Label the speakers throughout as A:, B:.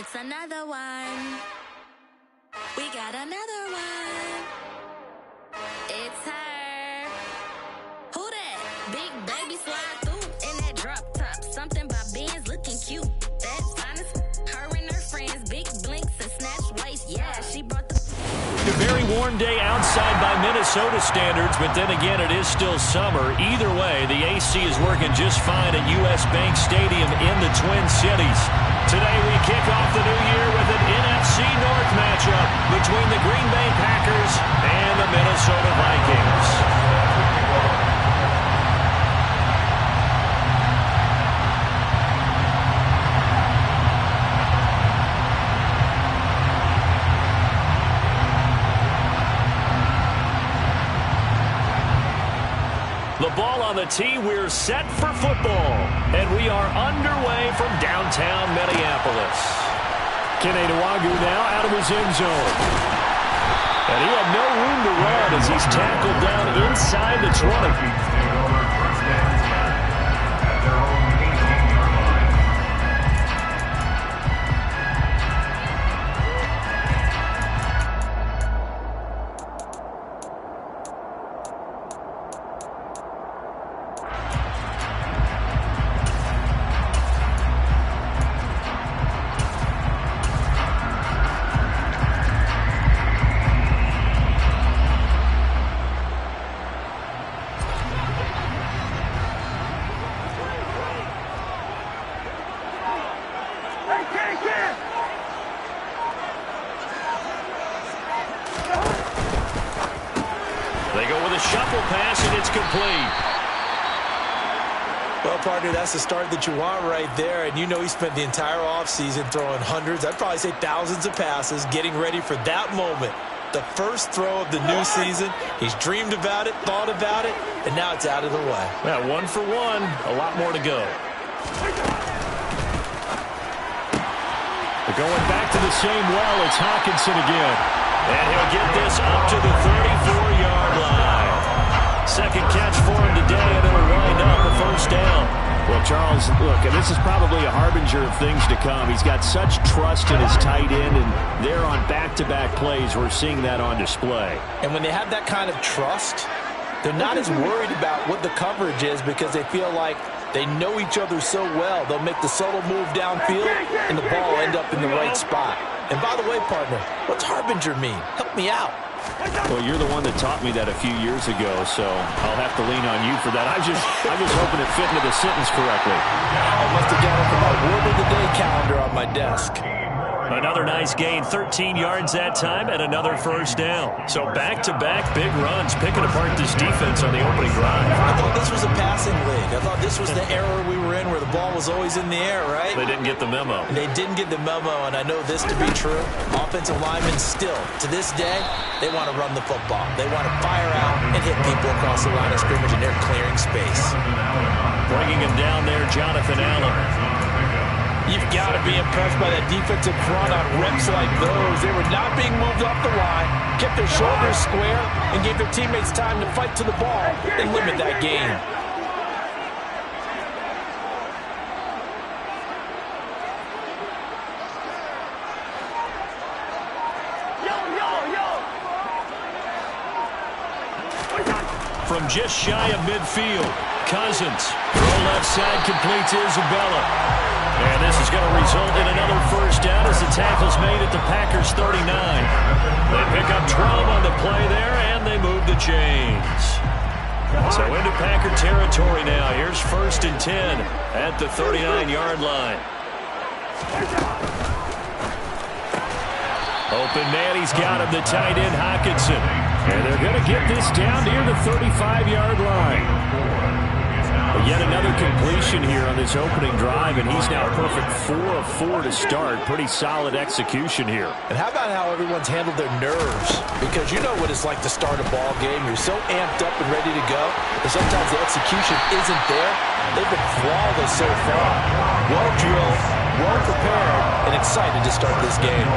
A: It's another one. We got another one. It's her. Who that? Big baby slide through in that drop top. Something by Benz looking cute. That's honest. Her and her friends, big blinks and snatch waist. Yeah, she brought the...
B: A very warm day outside by Minnesota standards, but then again, it is still summer. Either way, the AC is working just fine at U.S. Bank Stadium in the Twin Cities. Today, we kick off the new year with an NFC North matchup between the Green Bay Packers and the Minnesota Vikings. The ball on the tee, we're set for football. And we are underway from downtown Minneapolis. Kene Nwangwu now out of his end zone. And he had no room to run as he's tackled down inside the 20. They go with a shuffle pass, and it's complete.
C: Well, partner, that's the start that you want right there. And you know he spent the entire offseason throwing hundreds, I'd probably say thousands of passes, getting ready for that moment. The first throw of the new season. He's dreamed about it, thought about it, and now it's out of the way.
B: Well, 1 for 1, a lot more to go. They're going back to the same well. It's Hockenson again. And he'll get this up to the 34-yard line. Second catch for him today, and it'll wind up a first down. Well, Charles, look, and this is probably a harbinger of things to come. He's got such trust in his tight end, and they're on back-to-back plays. We're seeing that on display.
C: And when they have that kind of trust, they're not as worried about what the coverage is because they feel like they know each other so well. They'll make the subtle move downfield, and the ball will end up in the right spot. And by the way, partner, what's harbinger mean? Help me out.
B: Well, you're the one that taught me that a few years ago, so I'll have to lean on you for that. I'm just hoping it fit into the sentence correctly.
C: I must have got it from my word of the day calendar on my desk.
B: Another nice gain, 13 yards that time, and another first down. So back-to-back big runs, picking apart this defense on the opening drive.
C: I thought this was a passing league. I thought this was the era we were in where the ball was always in the air, right?
B: They didn't get the memo.
C: They didn't get the memo, and I know this to be true. Offensive linemen still, to this day, they want to run the football. They want to fire out and hit people across the line of scrimmage, and they're clearing space.
B: Bringing him down there, Jonathan Allen.
C: You've got to be impressed by that defensive front on reps like those. They were not being moved off the line, kept their shoulders square, and gave their teammates time to fight to the ball and limit that gain.
B: From just shy of midfield, Cousins. Throw left side completes Isabella. And this is going to result in another first down as the tackle's made at the Packers' 39. They pick up 12 on the play there, and they move the chains. So into Packer territory now. Here's 1st and 10 at the 39-yard line. Open man, he's got him, the tight end Hockenson. And they're going to get this down near the 35-yard line. Yet another completion here on this opening drive, and he's now perfect 4 of 4 to start. Pretty solid execution here.
C: And how about how everyone's handled their nerves? Because you know what it's like to start a ball game. You're so amped up and ready to go, but sometimes the execution isn't there. They've been flawless so far. Well drilled, well prepared, and excited to start this game.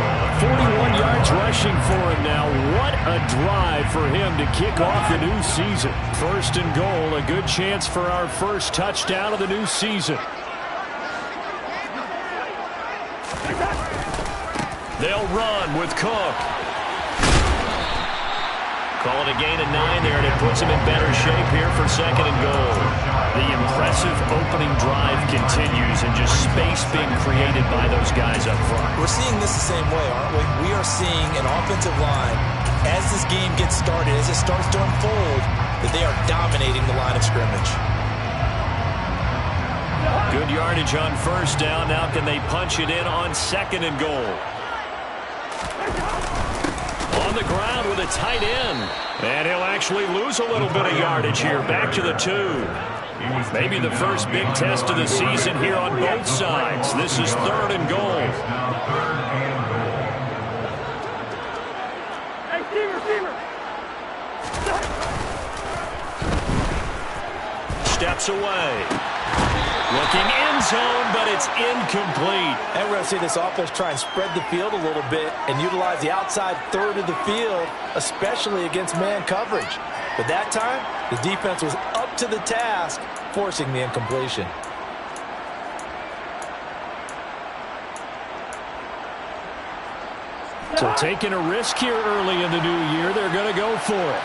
B: 41 yards rushing for him now. What a drive for him to kick off the new season. 1st and goal, a good chance for our first touchdown of the new season. They'll run with Cook. Call it a gain of 9 there, and it puts them in better shape here for 2nd and goal. The impressive opening drive continues, and just space being created by those guys up front.
C: We're seeing this the same way, aren't we? We are seeing an offensive line, as this game gets started, as it starts to unfold, that they are dominating the line of scrimmage.
B: Good yardage on 1st down. Now can they punch it in on 2nd and goal? On the ground with a tight end. And he'll actually lose a little bit of yardage here. Back to the 2. Maybe the first big test of the season here on both sides. This is 3rd and goal. Steps away. Looking end zone, but it's incomplete.
C: And we're going to see this offense try and spread the field a little bit and utilize the outside third of the field, especially against man coverage. But that time, the defense was up to the task, forcing the incompletion.
B: So taking a risk here early in the new year, they're going to go for it.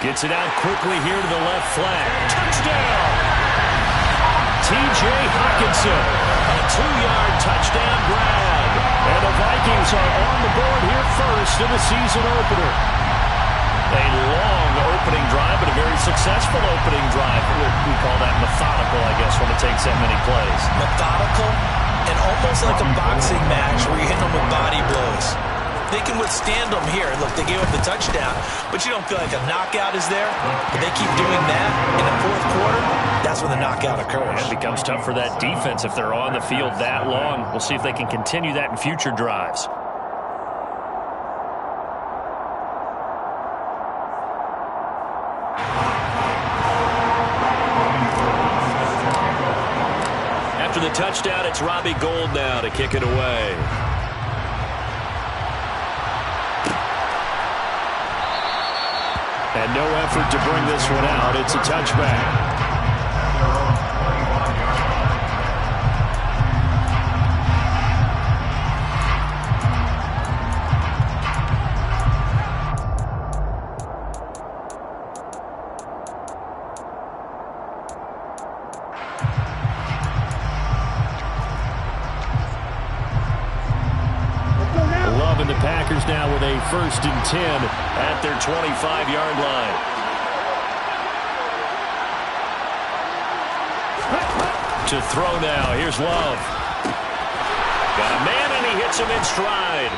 B: Gets it out quickly here to the left flat. Touchdown! T.J. Hockenson, a 2-yard touchdown grab. And the Vikings are on the board here first in the season opener. A long opening drive, but a very successful opening drive. We call that methodical, I guess, when it takes that many plays.
C: Methodical and almost like a boxing match where you hit them with body blows. They can withstand them here. Look, they gave up the touchdown, but you don't feel like a knockout is there. But they keep doing that in the 4th quarter, that's when the knockout occurs.
B: It becomes tough for that defense if they're on the field that long. We'll see if they can continue that in future drives. After the touchdown, it's Robbie Gould now to kick it away. And no effort to bring this one out. It's a touchback. And the Packers now with a 1st and 10 at their 25-yard line. To throw now. Here's Love. Got a man, and he hits him in stride.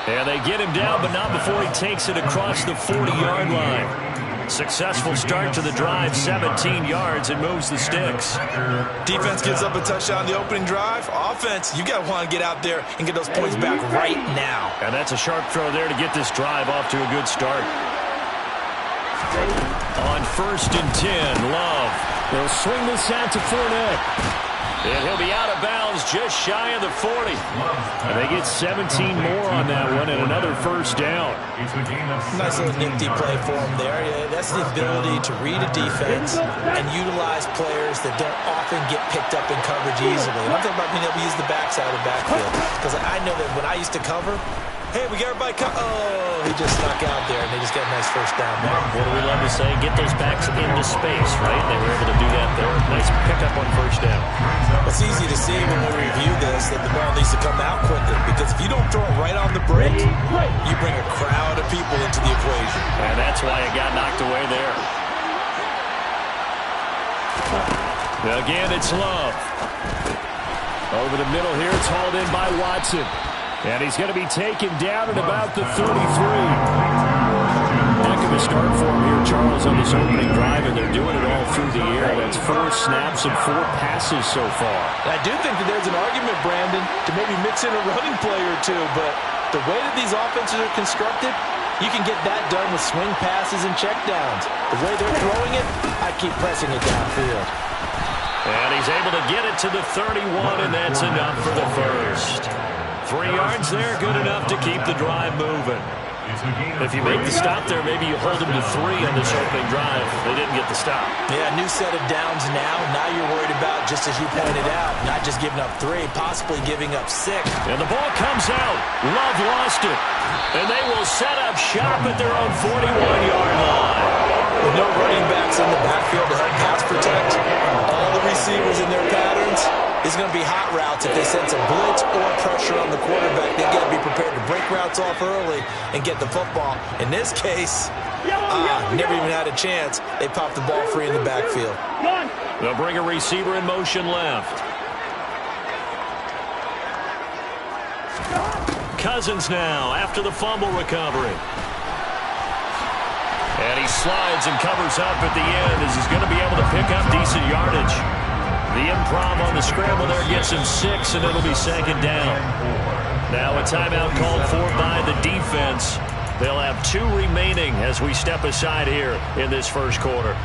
B: And they get him down, but not before he takes it across the 40-yard line. Successful start to the drive, 17 yards, and moves the sticks.
C: Defense gives up a touchdown on the opening drive. Offense, you got to want to get out there and get those points back right now.
B: And that's a sharp throw there to get this drive off to a good start. On 1st and 10, Love. They'll swing this out to Fournette. And he'll be out of bounds just shy of the 40. And they get 17 more on that one and another 1st down.
C: Nice little nifty play for him there. Yeah, that's the ability to read a defense and utilize players that don't often get picked up in coverage easily. And I'm talking about being able to use the backside of the backfield. Because I know that when I used to cover, hey, we got everybody oh, he just snuck out there, and they just got a nice 1st down there.
B: What do we love to say? Get those backs into space, right? They were able to do that there. Nice pickup on 1st down.
C: It's easy to see when we review this that the ball needs to come out quicker, because if you don't throw it right on the break, you bring a crowd of people into the equation.
B: And that's why it got knocked away there. Again, it's Love. Over the middle here, it's hauled in by Watson. And he's going to be taken down at about the 33. Heck of a start for him here, Charles, on this opening drive, and they're doing it all through the air. That's 4 snaps and 4 passes so far.
C: I do think that there's an argument, Brandon, to maybe mix in a running play or two, but the way that these offenses are constructed, you can get that done with swing passes and checkdowns. The way they're throwing it, I keep pressing it downfield.
B: And he's able to get it to the 31, and that's enough for the 1st. 3 yards there, good enough to keep the drive moving. If you make the stop there, maybe you hold them to 3 on this opening drive. They didn't get the stop.
C: Yeah, new set of downs now. Now you're worried about, just as you pointed out, not just giving up 3, possibly giving up 6.
B: And the ball comes out. Love lost it. And they will set up shop at their own 41-yard line.
C: With no running backs in the backfield to help pass protect, all the receivers in their patterns, it's going to be hot routes if they sense a blitz or pressure on the quarterback. They've got to be prepared to break routes off early and get the football. In this case, never even had a chance. They popped the ball free in the backfield.
B: They'll bring a receiver in motion left. Cousins now after the fumble recovery. And he slides and covers up at the end as he's going to be able to pick up decent yardage. The improv on the scramble there gets him 6, and it'll be 2nd down. Now a timeout called for by the defense. They'll have 2 remaining as we step aside here in this first quarter.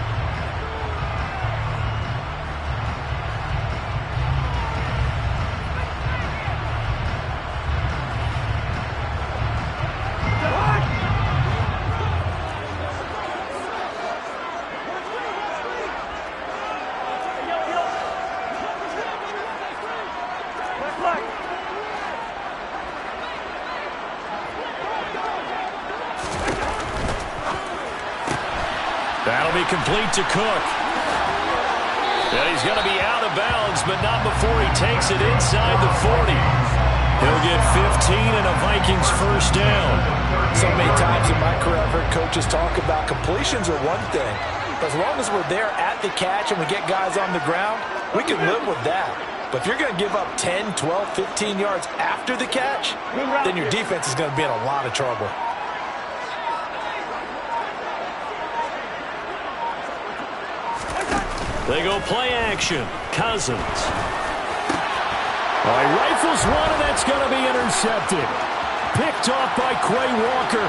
B: That'll be complete to Cook. And he's going to be out of bounds, but not before he takes it inside the 40. He'll get 15 and a Vikings first down.
C: So many times in my career, I've heard coaches talk about completions are one thing. But as long as we're there at the catch and we get guys on the ground, we can live with that. But if you're going to give up 10, 12, 15 yards after the catch, then your defense is going to be in a lot of trouble.
B: They go play action. Cousins. Rifles one, and that's going to be intercepted. Picked off by Quay Walker.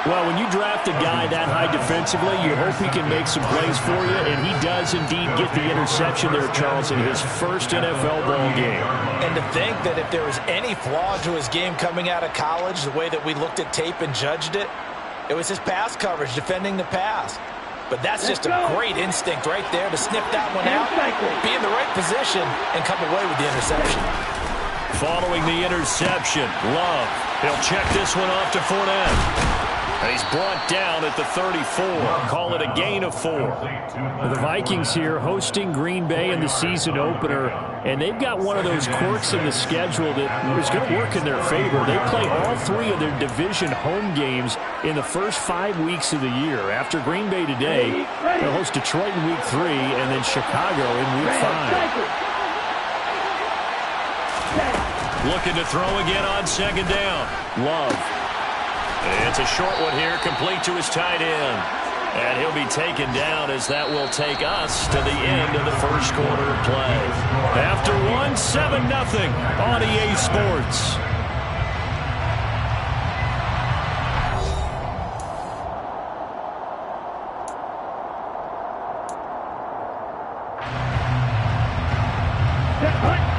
B: Well, when you draft a guy that high defensively, you hope he can make some plays for you, and he does indeed get the interception there, Charles, in his first NFL ball game.
C: And to think that if there was any flaw to his game coming out of college, the way that we looked at tape and judged it, it was his pass coverage, defending the pass. But that's just a great instinct right there to sniff that one out, be in the right position, and come away with the interception.
B: Following the interception, Love. He'll check this one off to Fournette. And he's brought down at the 34. Call it a gain of 4.
D: The Vikings here hosting Green Bay in the season opener, and they've got one of those quirks in the schedule that is going to work in their favor. They play all 3 of their division home games in the first 5 weeks of the year. After Green Bay today, they'll host Detroit in week 3 and then Chicago in week 5.
B: Looking to throw again on 2nd down. Love. It's a short one here, complete to his tight end. And he'll be taken down as that will take us to the end of the first quarter of play. After 7-0 on EA Sports.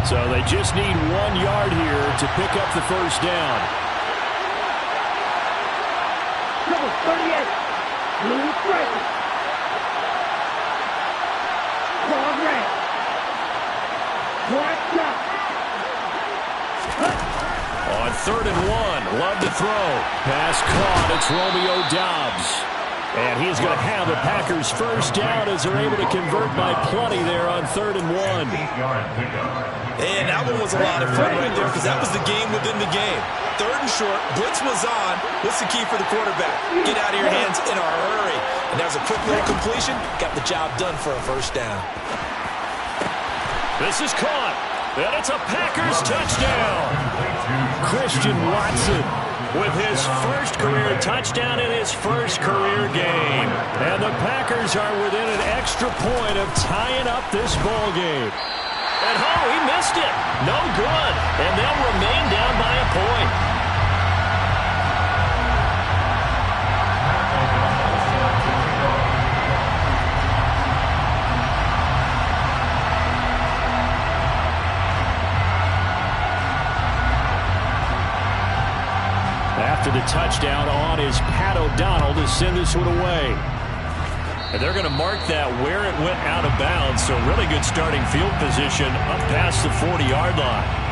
D: So they just need 1 yard here to pick up the first down.
E: Number 38, blue striker. Claude Ray. Black shot.
B: On 3rd and 1, Love to throw.
D: Pass caught. It's Romeo Doubs. And he's going to have the Packers first down as they're able to convert by plenty there on 3rd and 1.
C: And that one was a lot of fun right there because that was the game within the game. 3rd and short, blitz was on. What's the key for the quarterback? Get out of your hands in a hurry. And that was a quick little completion. Got the job done for a first down.
B: This is caught. And it's a Packers touchdown.
D: Christian Watson
B: with his first career touchdown in his first career game.
D: And the Packers are within an extra point of tying up this ball game.
B: And he missed it. No good. And they'll remain down by a point.
D: touchdown on is Pat O'Donnell to send this one away. And they're going to mark that where it went out of bounds, so really good starting field position up past the 40-yard line.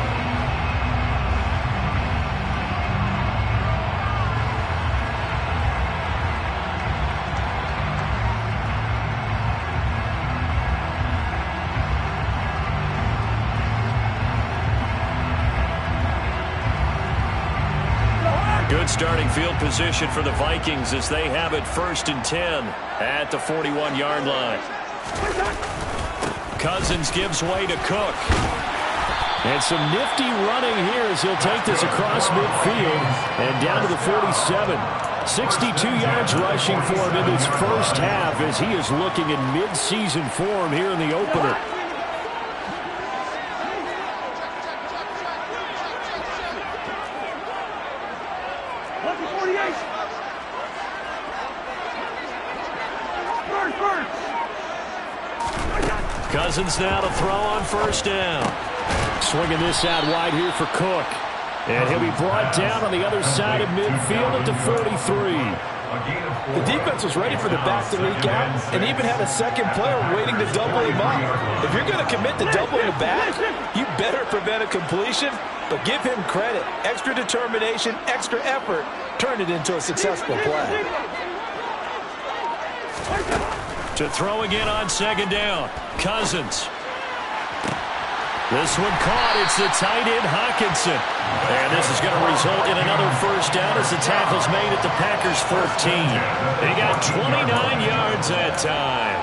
D: Good starting field position for the Vikings as they have it 1st and 10 at the 41-yard line. Cousins gives way to Cook. And some nifty running here as he'll take this across midfield and down to the 47. 62 yards rushing for him in his first half as he is looking in mid-season form here in the opener. Cousins now to throw on 1st down. Swinging this out wide here for Cook. And he'll be brought down on the other side of midfield at the 43.
C: The defense was ready for the back to leak out and even had a second player waiting to double him up. If you're going to commit to doubling the back, you better prevent a completion, but give him credit. Extra determination, extra effort, turn it into a successful play.
B: To throw again on 2nd down. Cousins. This one caught. It's the tight end, Hockenson. And this is going to result in another 1st down as the tackle's made at the Packers' 14. They got 29 yards that time.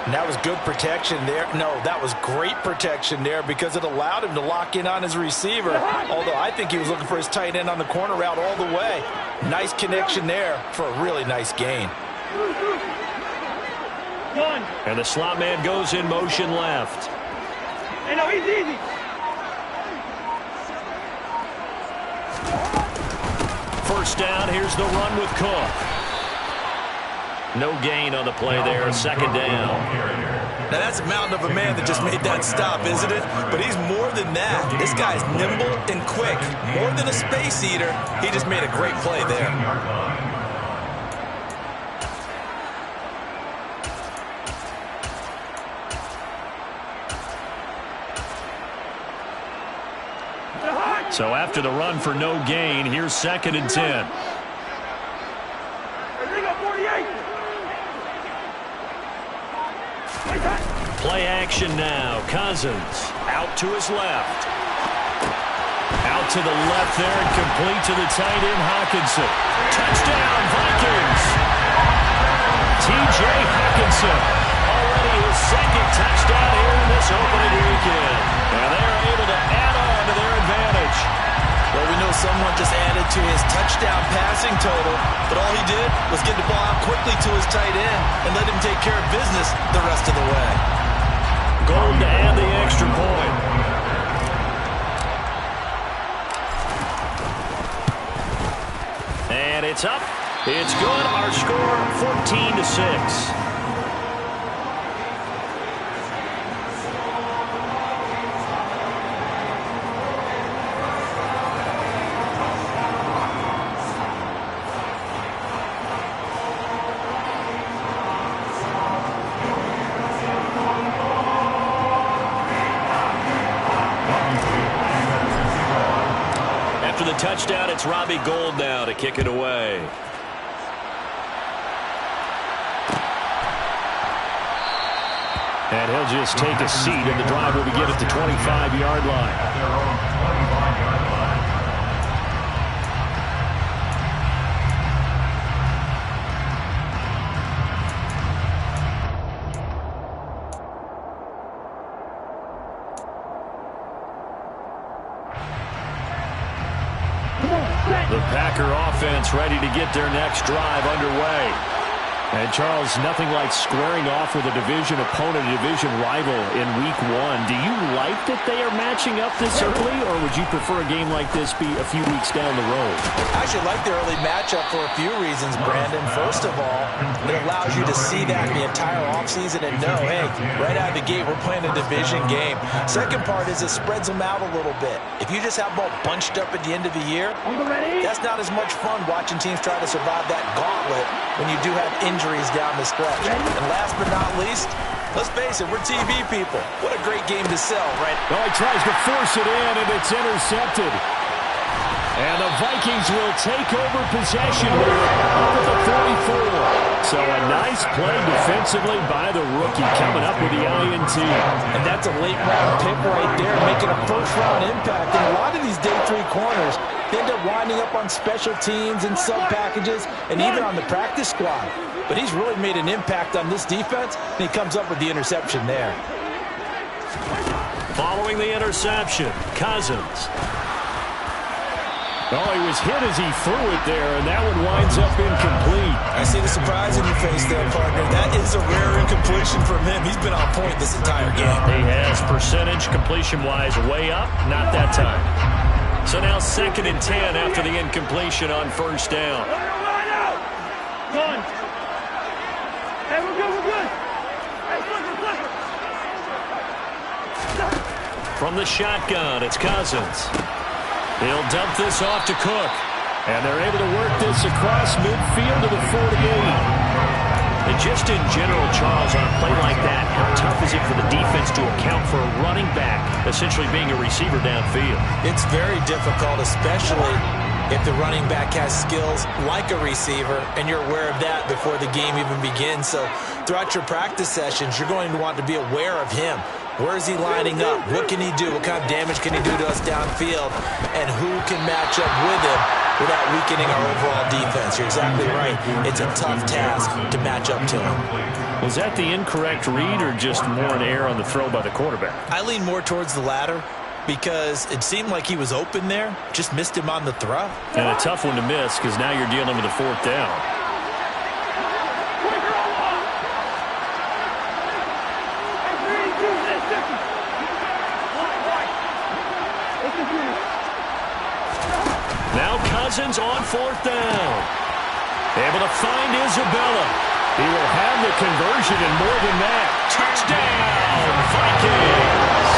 C: And that was good protection there. No, that was great protection there because it allowed him to lock in on his receiver. Although I think he was looking for his tight end on the corner route all the way. Nice connection there for a really nice gain.
B: And the slot man goes in motion left.
E: Hey, no, he's easy.
B: First down, here's the run with Cook. No gain on the play there, 2nd down.
F: Now that's a mountain of a man that just made that stop, isn't it? But he's more than that. This guy's nimble and quick. More than a space eater, he just made a great play there.
B: So after the run for no gain, here's 2nd and 10. Play action now. Cousins out to his left. Out to the left there and complete to the tight end, Hockenson. Touchdown, Vikings. T.J. Hockenson. Already his 2nd touchdown here in this opening weekend. And they're able to add on to their advantage.
F: Well, we know someone just added to his touchdown passing total, but all he did was get the ball out quickly to his tight end and let him take care of business the rest of the way.
B: Gold to add the extra point. And it's up. It's good. Our score 14-6. Touchdown, it's Robbie Gould now to kick it away.
D: And he'll just take a seat, and the drive will begin at the 25-yard line. The Packer offense ready to get their next drive underway. And, Charles, nothing like squaring off with a division opponent, a division rival in Week 1. Do you like that they are matching up this early, or would you prefer a game like this be a few weeks down the road?
C: I actually like the early matchup for a few reasons, Brandon. First of all, it allows you to see that the entire offseason and know, hey, right out of the gate, we're playing a division game. Second part is it spreads them out a little bit. If you just have them all bunched up at the end of the year, that's not as much fun watching teams try to survive that gauntlet when you do have injuries down the stretch. And last but not least, let's face it, we're TV people. What a great game to sell, right?
D: Oh, he tries to force it in, and it's intercepted. And the Vikings will take over possession here up at the 44. So a nice play defensively by the rookie coming up with the INT.
C: And that's a late-round pick right there, making a first-round impact. And a lot of these day 3 corners, they end up winding up on special teams and sub-packages and even on the practice squad. But he's really made an impact on this defense, and he comes up with the interception there.
B: Following the interception, Cousins.
D: Oh, he was hit as he threw it there, and that one winds up incomplete.
F: I see the surprise in your face there, partner. That is a rare incompletion from him. He's been on point this entire game.
B: He has percentage completion-wise way up, not that time. So now 2nd and 10 after the incompletion on first down.
E: Come on. Hey, we're good, we're good. Hey, flip.
B: From the shotgun, it's Cousins. He'll dump this off to Cook. And they're able to work this across midfield to the 48. And just in general, Charles, on a play like that, how tough is it for the defense to account for a running back essentially being a receiver downfield?
F: It's very difficult, especially if the running back has skills like a receiver, and you're aware of that before the game even begins. So throughout your practice sessions, you're going to want to be aware of him. Where is he lining up? What can he do? What kind of damage can he do to us downfield? And who can match up with him without weakening our overall defense? You're exactly right. It's a tough task to match up to him.
D: Was that the incorrect read or just more an error on the throw by the quarterback?
F: I lean more towards the latter because it seemed like he was open there, just missed him on the throw.
B: And a tough one to miss because now you're dealing with a 4th down. Now Cousins on 4th down. Able to find Isabella. He will have the conversion and more than that. Touchdown, Vikings!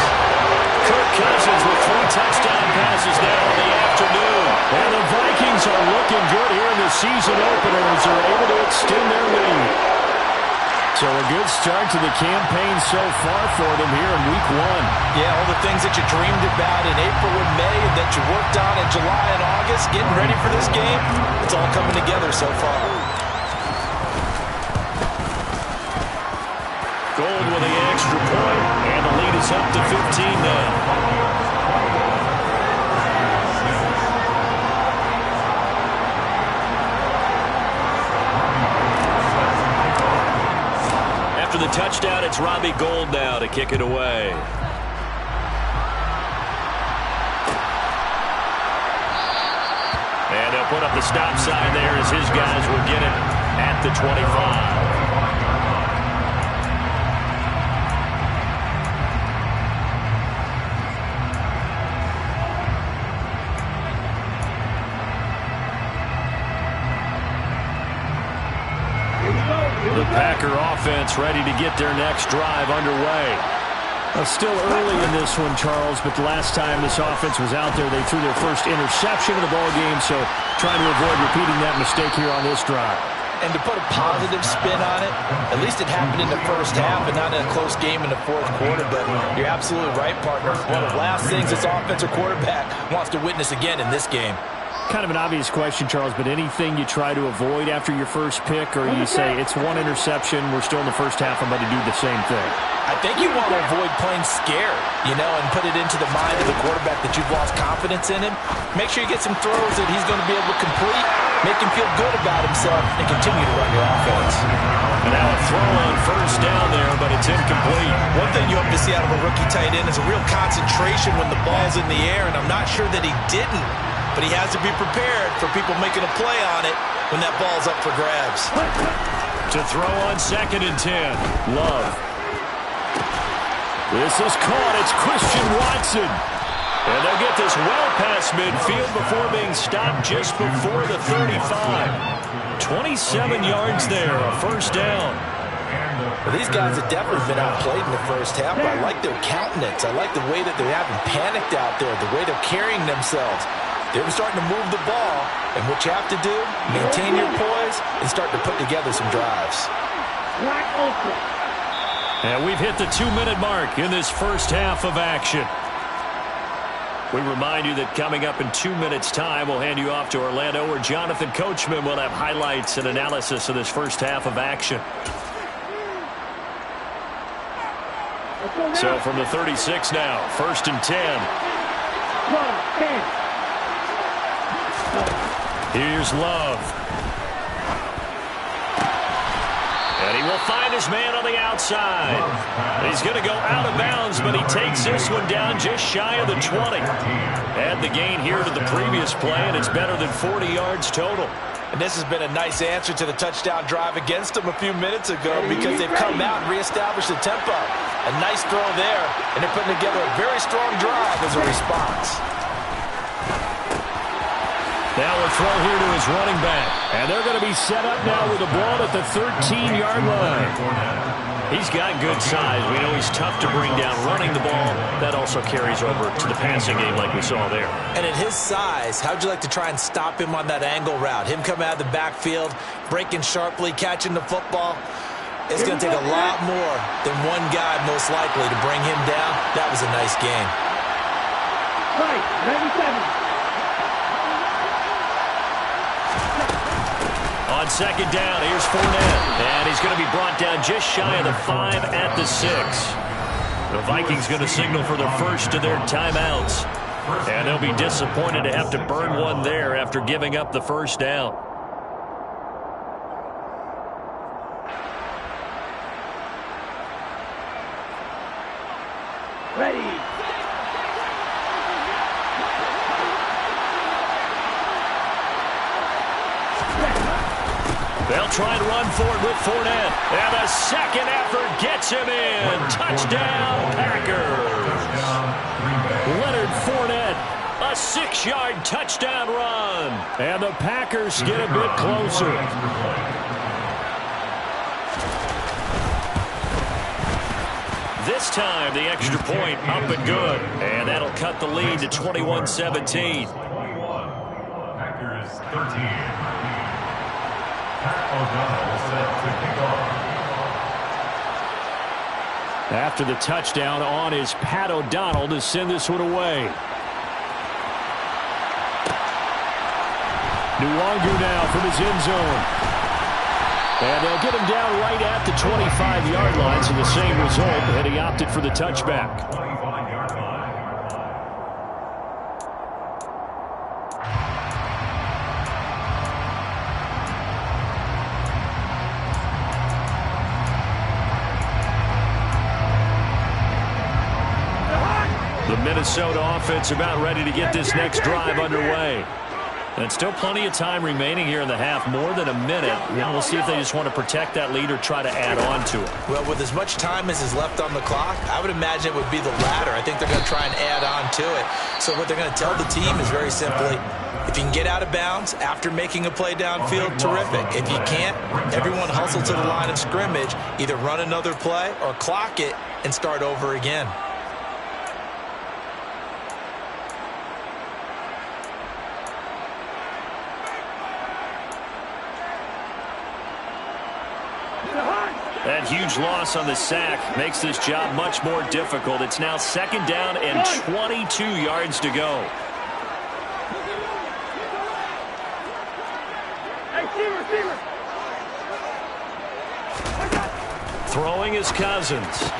B: Kirk Cousins with 3 touchdown passes now in the afternoon. And the Vikings are looking good here in the season opener as they're able to extend their lead. So a good start to the campaign so far for them here in Week 1.
F: Yeah, all the things that you dreamed about in April and May and that you worked on in July and August, getting ready for this game, it's all coming together so far.
B: Gold with the extra point, and the lead is up to 15 now. After the touchdown, it's Robbie Gould now to kick it away. And they'll put up the stop sign there as his guys will get it at the 25. The Packer offense ready to get their next drive underway.
D: Still early in this one, Charles, but the last time this offense was out there, they threw their first interception of the ball game, so trying to avoid repeating that mistake here on this drive.
C: And to put a positive spin on it, at least it happened in the first half and not in a close game in the 4th quarter, but you're absolutely right, partner. One of the last things this offensive quarterback wants to witness again in this game.
D: Kind of an obvious question, Charles, but anything you try to avoid after your first pick, or you say it's 1 interception, we're still in the first half, I'm about to do the same thing?
C: I think you want to avoid playing scared, and put it into the mind of the quarterback that you've lost confidence in him. Make sure you get some throws that he's going to be able to complete, make him feel good about himself, and continue to run your offense.
B: And now a throw on first down there, but it's incomplete.
F: One thing you hope to see out of a rookie tight end is a real concentration when the ball's in the air, and I'm not sure that he didn't. But he has to be prepared for people making a play on it when that ball's up for grabs.
B: To throw on 2nd and 10. Love. This is caught. It's Christian Watson. And they'll get this well past midfield before being stopped just before the 35. 27 yards there, a first down.
C: Well, these guys have definitely been outplayed in the first half, but I like their countenance. I like the way that they haven't panicked out there, the way they're carrying themselves. They're starting to move the ball, and what you have to do, maintain your poise and start to put together some drives.
B: And we've hit the 2-minute mark in this first half of action. We remind you that coming up in 2 minutes' time, we'll hand you off to Orlando, where Jonathan Coachman will have highlights and analysis of this first half of action. So from the 36 now, 1st and 10. Here's Love. And he will find his man on the outside. He's going to go out of bounds, but he takes this one down just shy of the 20. Add the gain here to the previous play, and it's better than 40 yards total.
C: And this has been a nice answer to the touchdown drive against them a few minutes ago because they've come out and reestablished the tempo. A nice throw there, and they're putting together a very strong drive as a response.
B: Now a throw here to his running back. And they're going to be set up now with the ball at the 13-yard line. He's got good size. We know he's tough to bring down running the ball. That also carries over to the passing game like we saw there.
F: And at his size, how'd you like to try and stop him on that angle route? Him coming out of the backfield, breaking sharply, catching the football. It's going to take a lot more than one guy, most likely, to bring him down. That was a nice game.
E: Right, 97.
B: On 2nd down, here's Fournette. And he's going to be brought down just shy of the 5 at the 6. The Vikings going to signal for the first of their timeouts. And they'll be disappointed to have to burn one there after giving up the first down.
E: Ready.
B: They'll try and run for it with Fournette. And the second effort gets him in. Touchdown, Packers. Leonard Fournette, a 6-yard touchdown run. And the Packers get a bit closer. This time, the extra point up and good. And that'll cut the lead to 21-17.
G: Packers 13. O'Donnell set to kick off.
D: After the touchdown on is Pat O'Donnell to send this one away. Nwangwu now from his end zone. And they'll get him down right at the 25-yard line, so the same result, and he opted for the touchback.
G: 25-yard line.
B: The Minnesota offense about ready to get this next drive underway. And still plenty of time remaining here in the half, more than a minute. We'll see if they just want to protect that lead or try to add on to it.
F: Well, with as much time as is left on the clock, I would imagine it would be the latter. I think they're going to try and add on to it. So what they're going to tell the team is very simply, if you can get out of bounds after making a play downfield, terrific. If you can't, everyone hustle to the line of scrimmage, either run another play or clock it and start over again.
B: That huge loss on the sack makes this job much more difficult. It's now 2nd down and 22 yards to go.
E: Receiver.
B: Throwing is Cousins.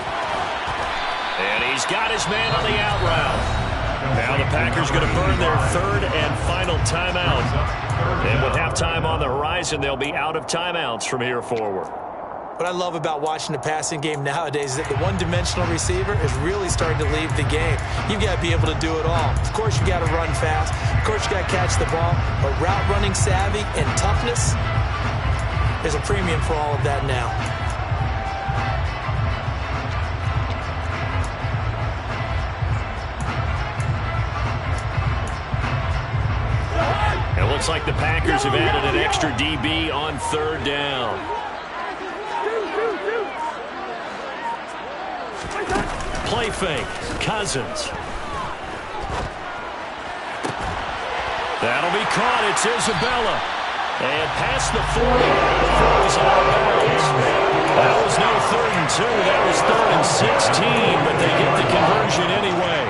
B: And he's got his man on the out route. Now the Packers going to burn their 3rd and final timeout. And with halftime on the horizon, they'll be out of timeouts from here forward.
F: What I love about watching the passing game nowadays is that the one-dimensional receiver is really starting to leave the game. You've got to be able to do it all. Of course, you got to run fast. Of course, you got to catch the ball. But route running savvy and toughness, There's a premium for all of that now.
B: It looks like the Packers have added an extra DB on third down. Play fake. Cousins. That'll be caught. It's Isabella. And past the 40. The throw is out of bounds. That was no 3rd and 2. That was 3rd and 16. But they get the conversion anyway.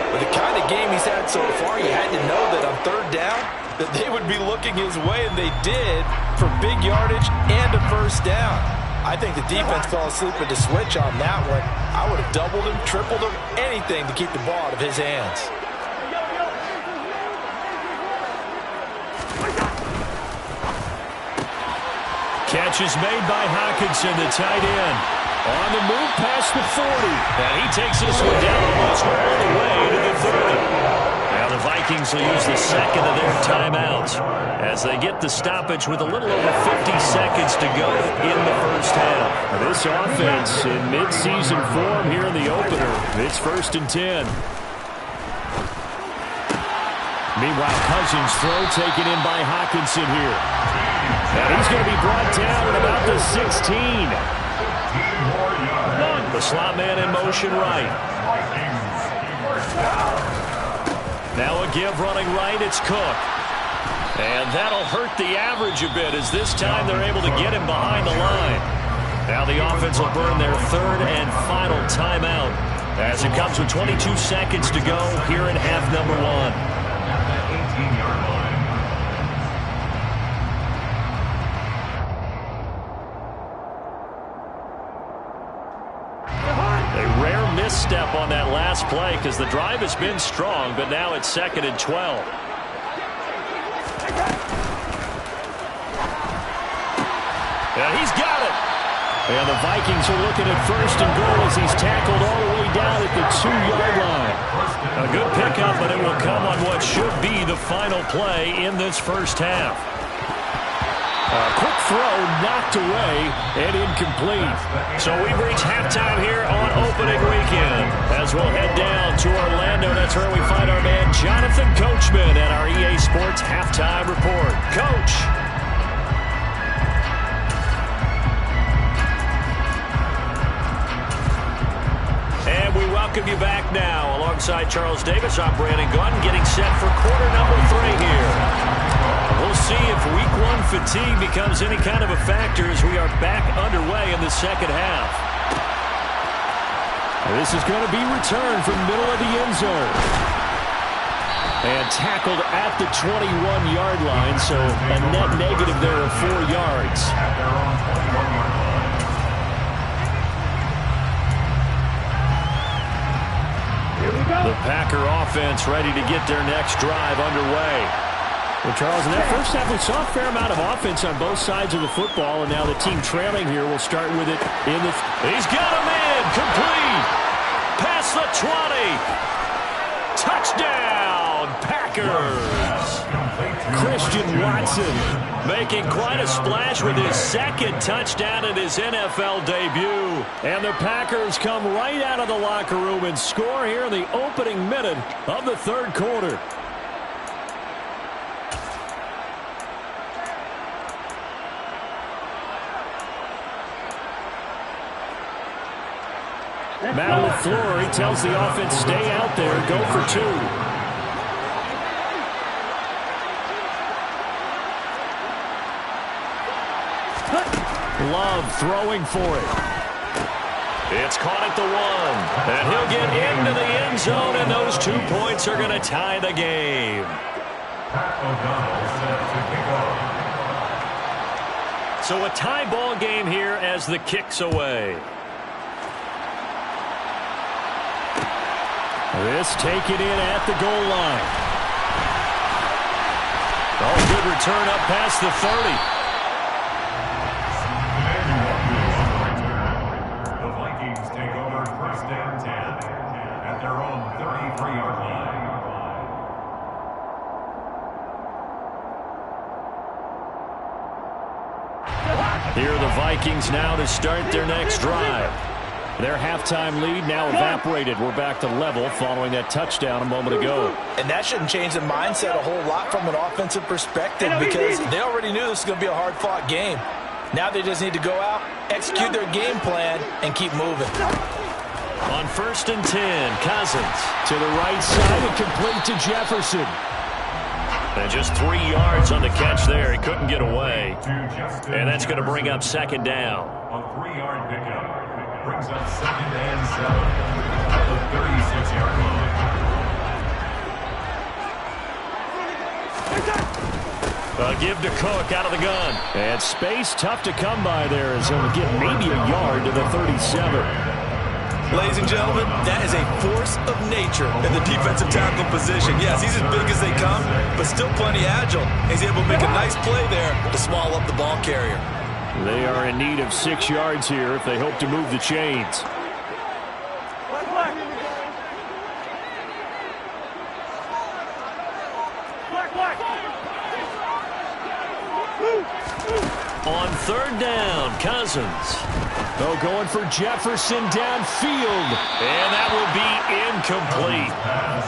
C: With the kind of game he's had so far, you had to know that on third down that they would be looking his way, and they did, for big yardage and a first down. I think the defense fell asleep at the switch on that one. I would have doubled him, tripled him, anything to keep the ball out of his hands.
B: Catch is made by Hockenson, the tight end. On the move past the 40. And he takes this one down almost all the way to the 30. Now the Vikings will use the second of their timeouts as they get the stoppage with a little over 50 seconds to go in the first half.
D: Now this offense in midseason form here in the opener. It's 1st and 10. Meanwhile, Cousins' throw taken in by Hockenson here. And he's going to be brought down at about the 16.
B: The slot man in motion right. Now a give running right, it's Cook. And that'll hurt the average a bit as this time they're able to get him behind the line. Now the offense will burn their 3rd and final timeout as it comes with 22 seconds to go here in half number 1.
G: At the 18-yard line.
B: Misstep on that last play because the drive has been strong, but now it's 2nd and 12. And he's got it.
D: And the Vikings are looking at 1st and goal as he's tackled all the way down at the 2-yard line.
B: A good pickup, but it will come on what should be the final play in this first half.
D: A quick throw knocked away and incomplete.
B: So we've reached halftime here on opening weekend. As we'll head down to Orlando, that's where we find our man Jonathan Coachman at our EA Sports Halftime Report. Coach. And we welcome you back now. Alongside Charles Davis, I'm Brandon Gunn, getting set for quarter number 3 here. We'll see if week 1 fatigue becomes any kind of a factor as we are back underway in the second half.
D: This is going to be returned from middle of the end zone. And tackled at the 21-yard line, so a net negative there of 4 yards.
G: At their own 21-yard line.
E: Here we go.
B: The Packer offense ready to get their next drive underway.
D: Well, Charles, in that first half, we saw a fair amount of offense on both sides of the football, and now the team trailing here will start with it in the...
B: He's got a man, complete, past the 20, touchdown, Packers.
D: Christian Watson
B: Making quite a splash with his 2nd touchdown in his NFL debut.
D: And the Packers come right out of the locker room and score here in the opening minute of the 3rd quarter. Matt LaFleur, he tells the offense, stay out there, go for 2. Love throwing for it.
B: It's caught at the 1. And he'll get into the end zone, and those 2 points are going to tie the game.
G: Pat O'Donnell set to kick off.
B: So a tie ball game here as the kick's away.
D: This taken in at the goal line.
B: Oh, good return up past the 30.
G: The Vikings take over 1st and 10 at their own 33-yard line.
D: Vikings now to start their next drive. Their halftime lead now evaporated. We're back to level following that touchdown a moment ago.
F: And that shouldn't change the mindset a whole lot from an offensive perspective because they already knew this was going to be a hard-fought game. Now they just need to go out, execute their game plan, and keep moving.
D: On 1st and 10, Cousins to the right side and complete to Jefferson. And just 3 yards on the catch there. He couldn't get away. And that's going to bring up 2nd down.
G: A 3-yard pickup brings up 2nd and 7 at the 36-yard line.
D: Give to Cook out of the gun. And space tough to come by there as he'll get maybe a yard to the 37.
F: Ladies and gentlemen, that is a force of nature in the defensive tackle position. Yes, he's as big as they come, but still plenty agile. He's able to make a nice play there to small up the ball carrier.
D: They are in need of 6 yards here if they hope to move the chains. On 3rd down, Cousins. Oh, going for Jefferson downfield. And that will be incomplete.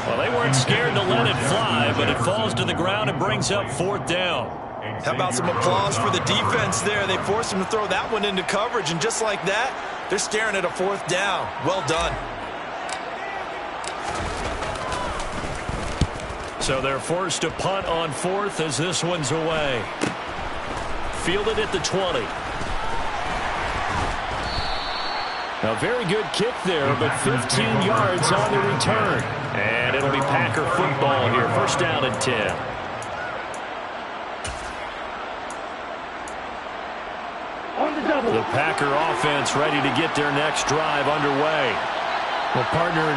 D: Well, they weren't scared to let it fly, but it falls to the ground and brings up 4th down.
F: How about some applause for the defense there? They forced him to throw that one into coverage, and just like that, they're staring at a 4th down. Well done.
D: So they're forced to punt on 4th as this one's away. Fielded at the 20. A very good kick there, but 15 yards on the return. And it'll be Packer football here. 1st down and 10. The Packer offense ready to get their next drive underway. Well, partner,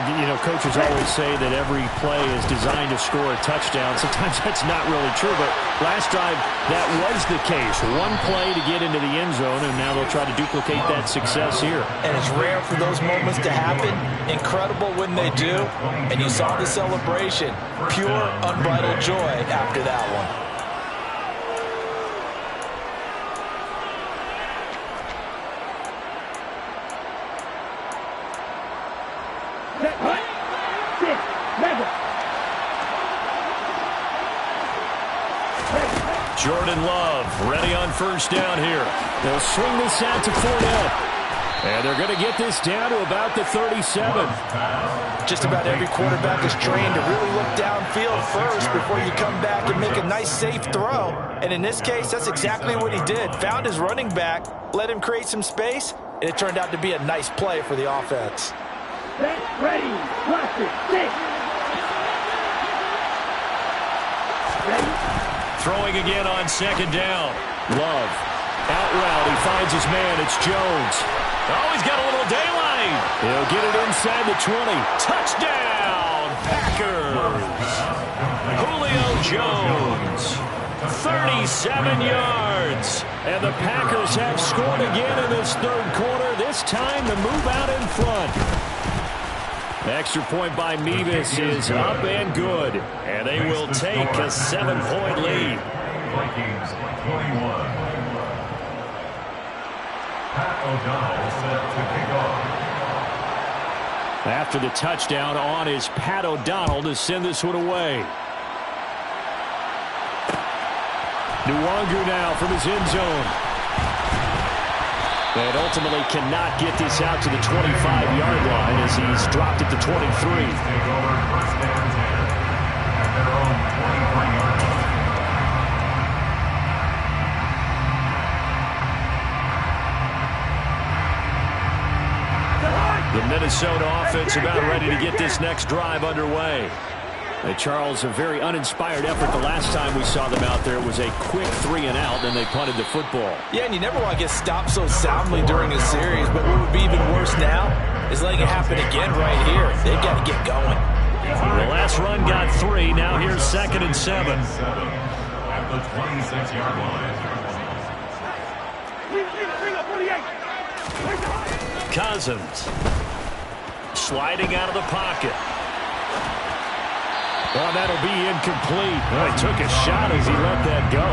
D: coaches always say that every play is designed to score a touchdown. Sometimes that's not really true, but last drive, that was the case. One play to get into the end zone, and now they'll try to duplicate that success here.
F: And it's rare for those moments to happen. Incredible when they do. And you saw the celebration. Pure, unbridled joy after that one.
D: Jordan Love ready on 1st down here. They'll swing this out to Fournette. And they're going to get this down to about the 37.
F: Just about every quarterback is trained to really look downfield first before you come back and make a nice, safe throw. And in this case, that's exactly what he did. Found his running back, let him create some space, and it turned out to be a nice play for the offense.
E: Ready, plastic, 6.
D: Throwing again on 2nd down. Love. Out route. He finds his man. It's Jones. Oh, he's got a little daylight. He'll get it inside the 20. Touchdown, Packers. Julio Jones. 37 yards. And the Packers have scored again in this 3rd quarter. This time to move out in front. Extra point by Mevis is up and good. And they will take a 7-point lead.
G: Vikings 21. Pat O'Donnell set to kick off.
D: After the touchdown, on is Pat O'Donnell to send this one away. Nwangu now from his end zone. And ultimately cannot get this out to the 25-yard line as he's dropped it to 23.
G: Take over 1st and 10 at their own 23-yard line.
D: The Minnesota offense about ready to get this next drive underway. Charles, a very uninspired effort the last time we saw them out there. It was a quick 3-and-out, and they punted the football.
F: Yeah, and you never want to get stopped so soundly during a series, but what would be even worse now is letting it happen again right here. They've got to get going.
D: The last run got 3. Now here's 2nd and 7.
G: At the 26-yard line.
D: Cousins sliding out of the pocket. Oh, that'll be incomplete. Well, he took a shot as he let that go.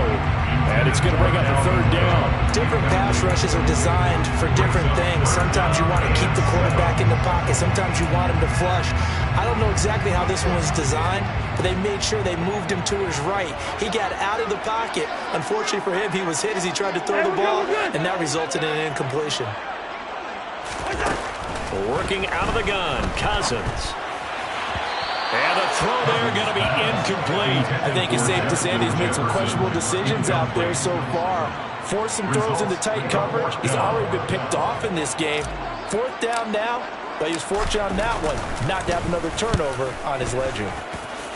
D: And it's going to bring up a third down.
F: Different pass rushes are designed for different things. Sometimes you want to keep the quarterback in the pocket. Sometimes you want him to flush. I don't know exactly how this one was designed, but they made sure they moved him to his right. He got out of the pocket. Unfortunately for him, he was hit as he tried to throw the ball, and that resulted in an incompletion.
B: Working out of the gun, Cousins. And the throw there going to be incomplete.
C: I think it's safe to say that he's made some questionable decisions out there so far. Forced some throws into tight coverage. He's already been picked off in this game. Fourth down now, but he was fortunate on that one not to have another turnover on his ledger.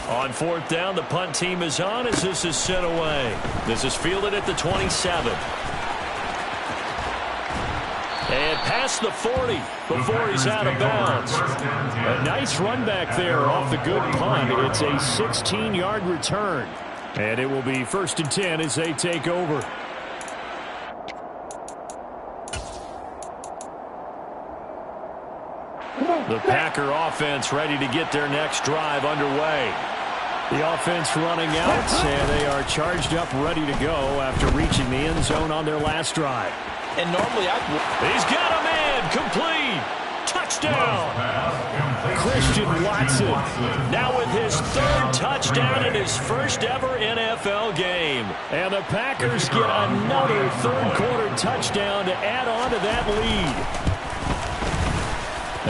B: On fourth down, the punt team is on as this is sent away. This is fielded at the 27. And past the 40 before he's out of bounds.
D: A nice run back there off the good punt. It's a 16-yard return. And it will be 1st and 10 as they take over.
B: The Packer offense ready to get their next drive underway.
D: The offense running out, and they are charged up, ready to go after reaching the end zone on their last drive.
C: And normally
B: He's got a man, complete. Touchdown.
D: Christian Watson.
B: Now with his third touchdown in his first ever NFL game.
D: And the Packers get another third-quarter touchdown to add on to that lead.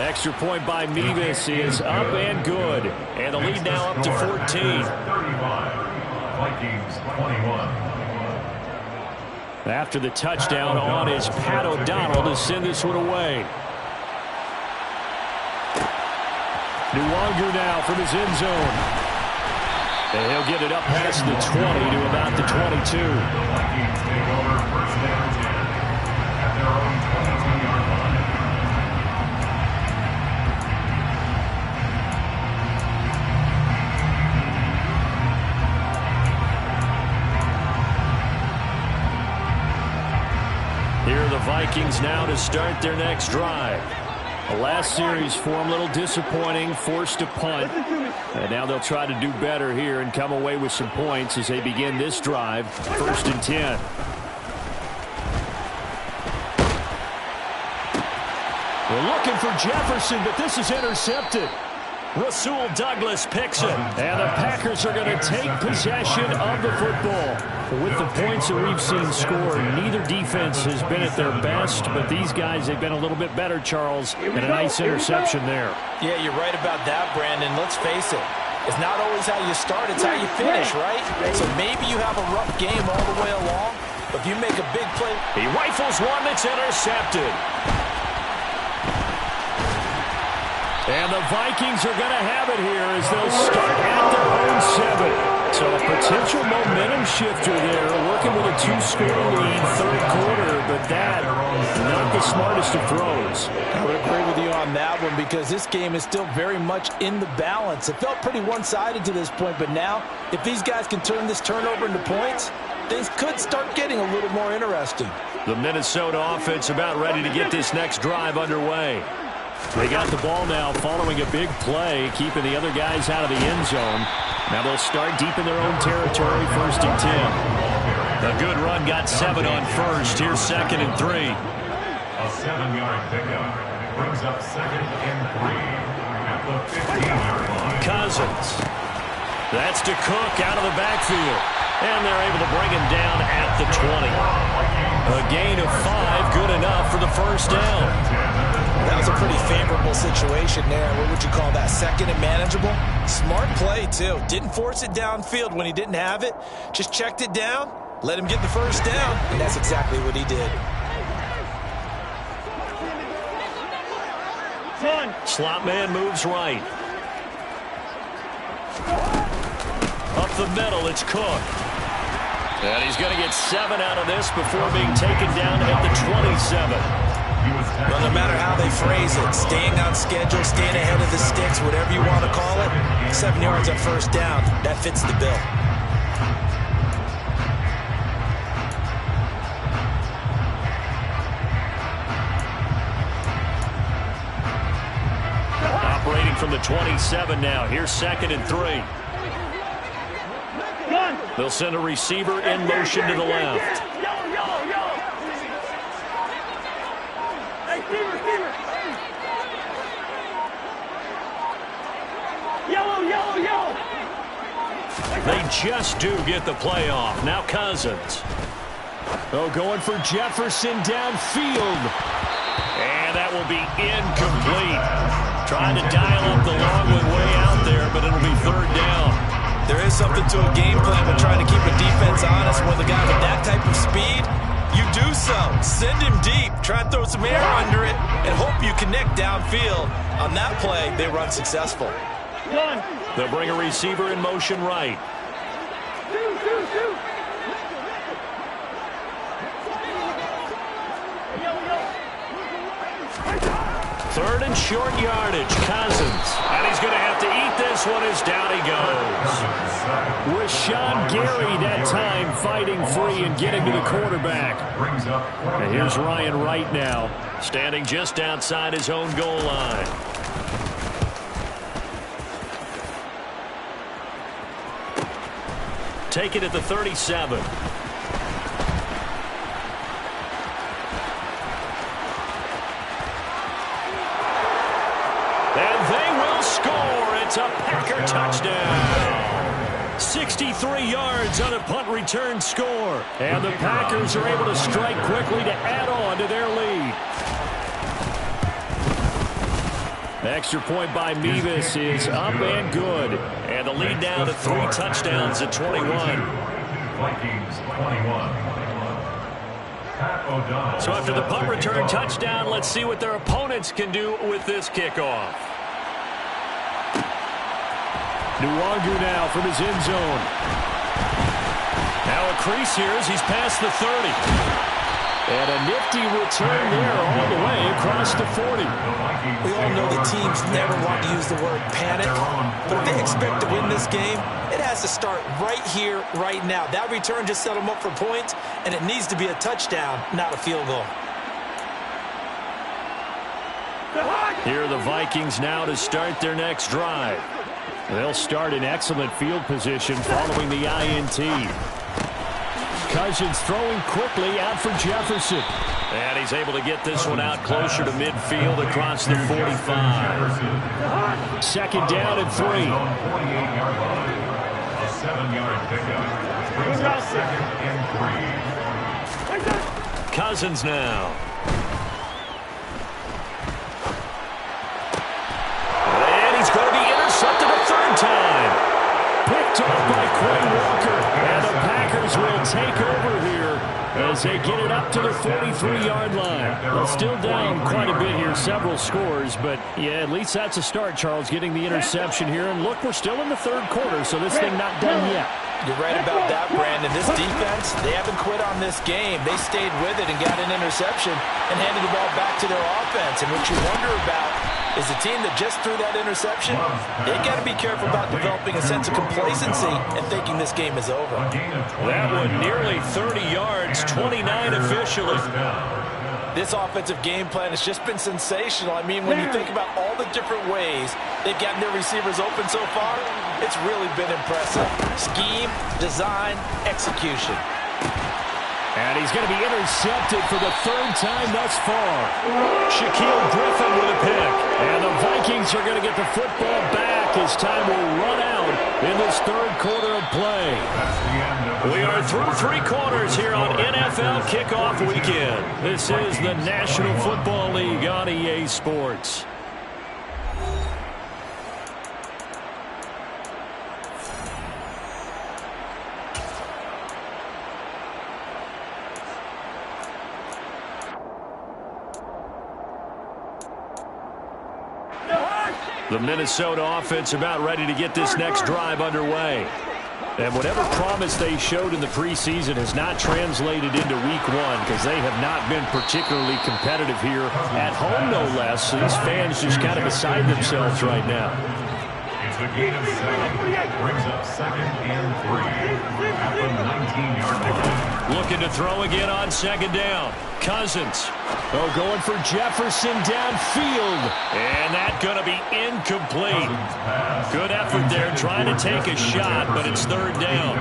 D: Extra point by Mevis is up and good. And the lead now up to 14.
G: 35, Vikings 21.
D: After the touchdown on is Pat O'Donnell to send this one away. Nwogu now from his end zone. And he'll get it up past the 20 to about the 22.
G: The Vikings take over 1st down 10 at their own 22-yard line.
B: Here are the Vikings now to start their next drive.
D: The last series for them a little disappointing, forced to punt. And now they'll try to do better here and come away with some points as they begin this drive, 1st and 10.
B: We're looking for Jefferson, but this is intercepted. Rasul Douglas picks it.
D: And the Packers are going to take possession of the football. With the points that we've seen scored, neither defense has been at their best, but these guys, they've been a little bit better, Charles, and a nice interception there.
C: Yeah, you're right about that, Brandon. Let's face it. It's not always how you start, it's how you finish, right? So maybe you have a rough game all the way along, but if you make a big play.
B: He rifles one that's intercepted.
D: And the Vikings are going to have it here as they'll start at their own 7. So a potential momentum shifter there, working with a 2-score lead, third quarter, but that, not the smartest of throws.
C: I would agree with you on that one because this game is still very much in the balance. It felt pretty one-sided to this point, but now, if these guys can turn this turnover into points, things could start getting a little more interesting.
B: The Minnesota offense about ready to get this next drive underway.
D: They got the ball now following a big play, keeping the other guys out of the end zone. Now they'll start deep in their own territory, 1st and 10.
B: A good run got 7 on first. Here's 2nd and 3.
G: A 7-yard pickup brings up 2nd and 3 at the 15-yard line.
B: Cousins. That's to Cook out of the backfield. And they're able to bring him down at the 20. A gain of 5, good enough for the first down.
F: That was a pretty favorable situation there. What would you call that? 2nd and manageable? Smart play, too. Didn't force it downfield when he didn't have it. Just checked it down, let him get the first down, and that's exactly what he did.
B: Slot man moves right. Up the middle, it's Cook. And he's going to get 7 out of this before being taken down at the 27.
F: Well, no matter how they phrase it, staying on schedule, staying ahead of the sticks, whatever you want to call it, 7 yards on first down, that fits the bill.
B: Operating from the 27 now. Here's 2nd and 3.
E: Gun.
B: They'll send a receiver in motion to the left. They just do get the play off. Now Cousins.
D: Oh, going for Jefferson downfield.
B: And that will be incomplete. Trying to dial up the long way out there, but it'll be third down.
F: There is something to a game plan when trying to keep a defense honest. When the guy with that type of speed, you do so. Send him deep. Try and throw some air under it and hope you connect downfield. On that play, they run successful.
B: They'll bring a receiver in motion right. Third and short yardage. Cousins. And he's going to have to eat this one as down he goes.
D: Rashawn Gary that time fighting free and getting to the quarterback.
B: And here's Ryan Wright now, standing just outside his own goal line. Take it at the 37. And they will score. It's a Packer touchdown. 63 yards on a punt return score.
D: And the Packers are able to strike quickly to add on to their lead. The extra point by Mevis is up and good.
B: And the lead now to 3 touchdowns at 21.
G: Vikings 21.
B: So after the punt return touchdown, let's see what their opponents can do with this kickoff.
D: Nwangu now from his end zone.
B: Now a crease here as he's past the 30.
D: And a nifty return there all the way across the 40.
F: We all know the teams never want to use the word panic, but if they expect to win this game, it has to start right here, right now. That return just set them up for points, and it needs to be a touchdown, not a field goal.
B: Here are the Vikings now to start their next drive.
D: They'll start in excellent field position following the INT. Cousins throwing quickly out for Jefferson.
B: And he's able to get this one out closer to midfield across the 45.
D: Second down and 3.
G: A 7-yard pickup brings up second and 3.
B: Cousins now. And he's going to be intercepted a third time.
D: Picked off by Quay Walker. And the Packers will take over here as they get it up to the 43-yard line. Well, still down quite a bit here, several scores, but yeah, at least that's a start, Charles, getting the interception here. And look, we're still in the third quarter, so this thing not done yet.
F: You're right about that, Brandon. This defense, they haven't quit on this game. They stayed with it and got an interception and handed the ball back to their offense. And what you wonder about is the team that just threw that interception, they got to be careful about developing a sense of complacency and thinking this game is over.
B: That one nearly 30 yards, 29 officially.
F: This offensive game plan has just been sensational. I mean, when you think about all the different ways they've gotten their receivers open so far, it's really been impressive. Scheme, design, execution.
D: And he's going to be intercepted for the third time thus far.
B: Shaquille Griffin with a pick.
D: And the Vikings are going to get the football back as time will run out in this third quarter of play.
B: We are through 3 quarters here on NFL Kickoff Weekend. This is the National Football League on EA Sports. The Minnesota offense about ready to get this next drive underway. And whatever promise they showed in the preseason has not translated into week 1 because they have not been particularly competitive here at home, no less. So these fans just kind of beside themselves right now.
G: It's a gain of 7. Brings up 2nd and 3 at the 19-yard line.
B: Looking to throw again on 2nd down. Cousins. Oh, going for Jefferson downfield. And that's going to be incomplete. Good effort there trying to take a shot, but it's 3rd down.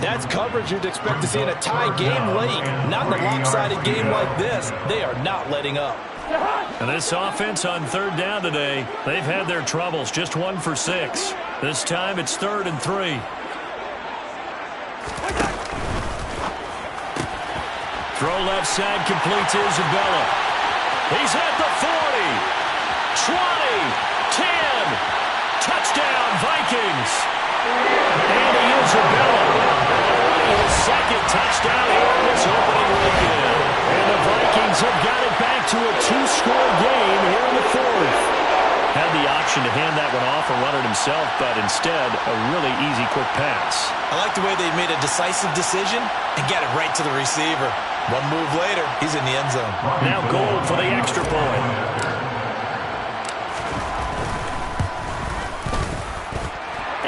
C: That's coverage you'd expect to see in a tie game late. Not in a lopsided game like this. They are not letting up.
B: And this offense on 3rd down today, they've had their troubles. Just 1 for 6. This time it's 3rd and 3. Throw left side completes Isabella. He's at the 40, 20, 10. Touchdown, Vikings. Andy Isabella. His 2nd touchdown here in this opening weekend. And the Vikings have got it back to a 2-score game here in the 4th. Had the option to hand that one off or run it himself, but instead, a really easy, quick pass.
F: I like the way they made a decisive decision and got it right to the receiver. One move later, he's in the end zone.
B: Now Gold for the extra point.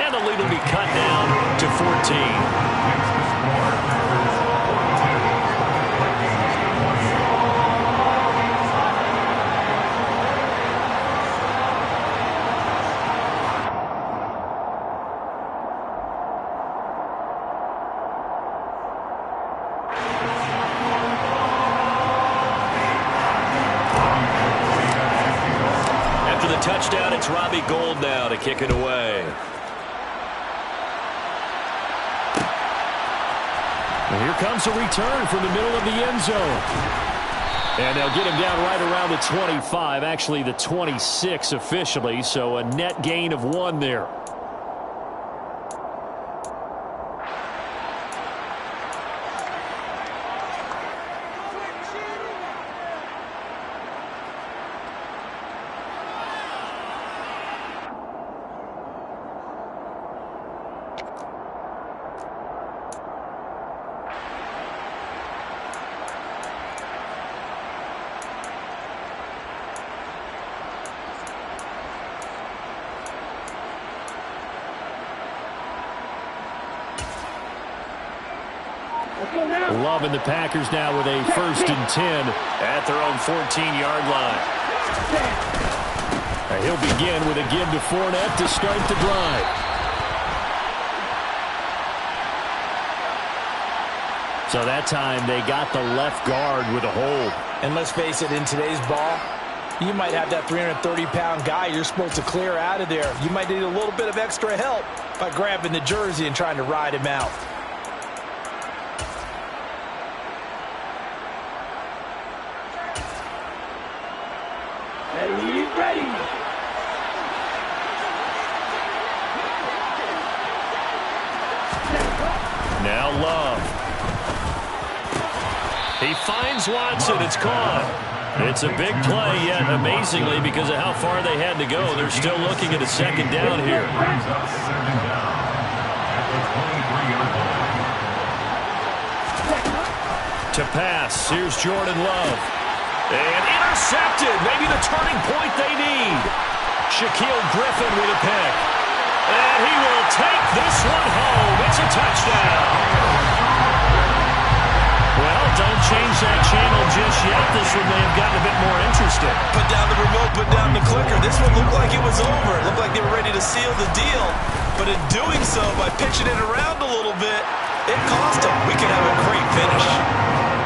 B: And the lead will be cut down to 14. Touchdown, it's Robbie Gould now to kick it away. And here comes a return from the middle of the end zone. And they'll get him down right around the 25, actually the 26 officially, so a net gain of 1 there. Loving the Packers now with a 1st and 10 at their own 14-yard line. And he'll begin with a give to Fournette to start the drive. So that time they got the left guard with a hold.
C: And let's face it, in today's ball, you might have that 330-pound guy you're supposed to clear out of there. You might need a little bit of extra help by grabbing the jersey and trying to ride him out.
B: Now Love. He finds Watson. It's caught. It's a big play, yet amazingly, because of how far they had to go, they're still looking at a 2nd down here. To pass. Here's Jordan Love. And intercepted. Maybe the turning point they need. Shaquille Griffin with a pick. And he will take this one home. It's a touchdown. Well, don't change that channel just yet. This one may have gotten a bit more interesting.
F: Put down the remote, put down the clicker. This one looked like it was over. It looked like they were ready to seal the deal. But in doing so, by pitching it around a little bit, it cost them. We could have a great finish.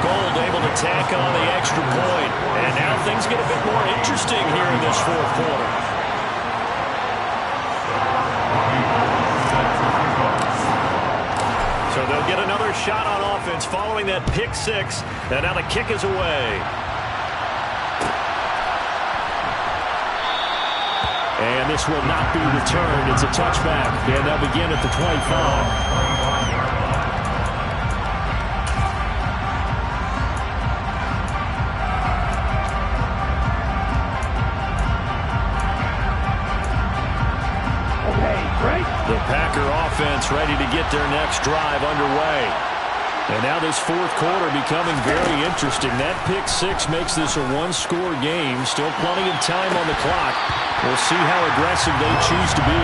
B: Gould able to tack on the extra point. And now things get a bit more interesting here in this 4th quarter. So they'll get another shot on offense following that pick 6. And now the kick is away. And this will not be returned. It's a touchback. And they'll begin at the 25. The Packer offense ready to get their next drive underway. And now this 4th quarter becoming very interesting. That pick 6 makes this a 1-score game. Still plenty of time on the clock. We'll see how aggressive they choose to be.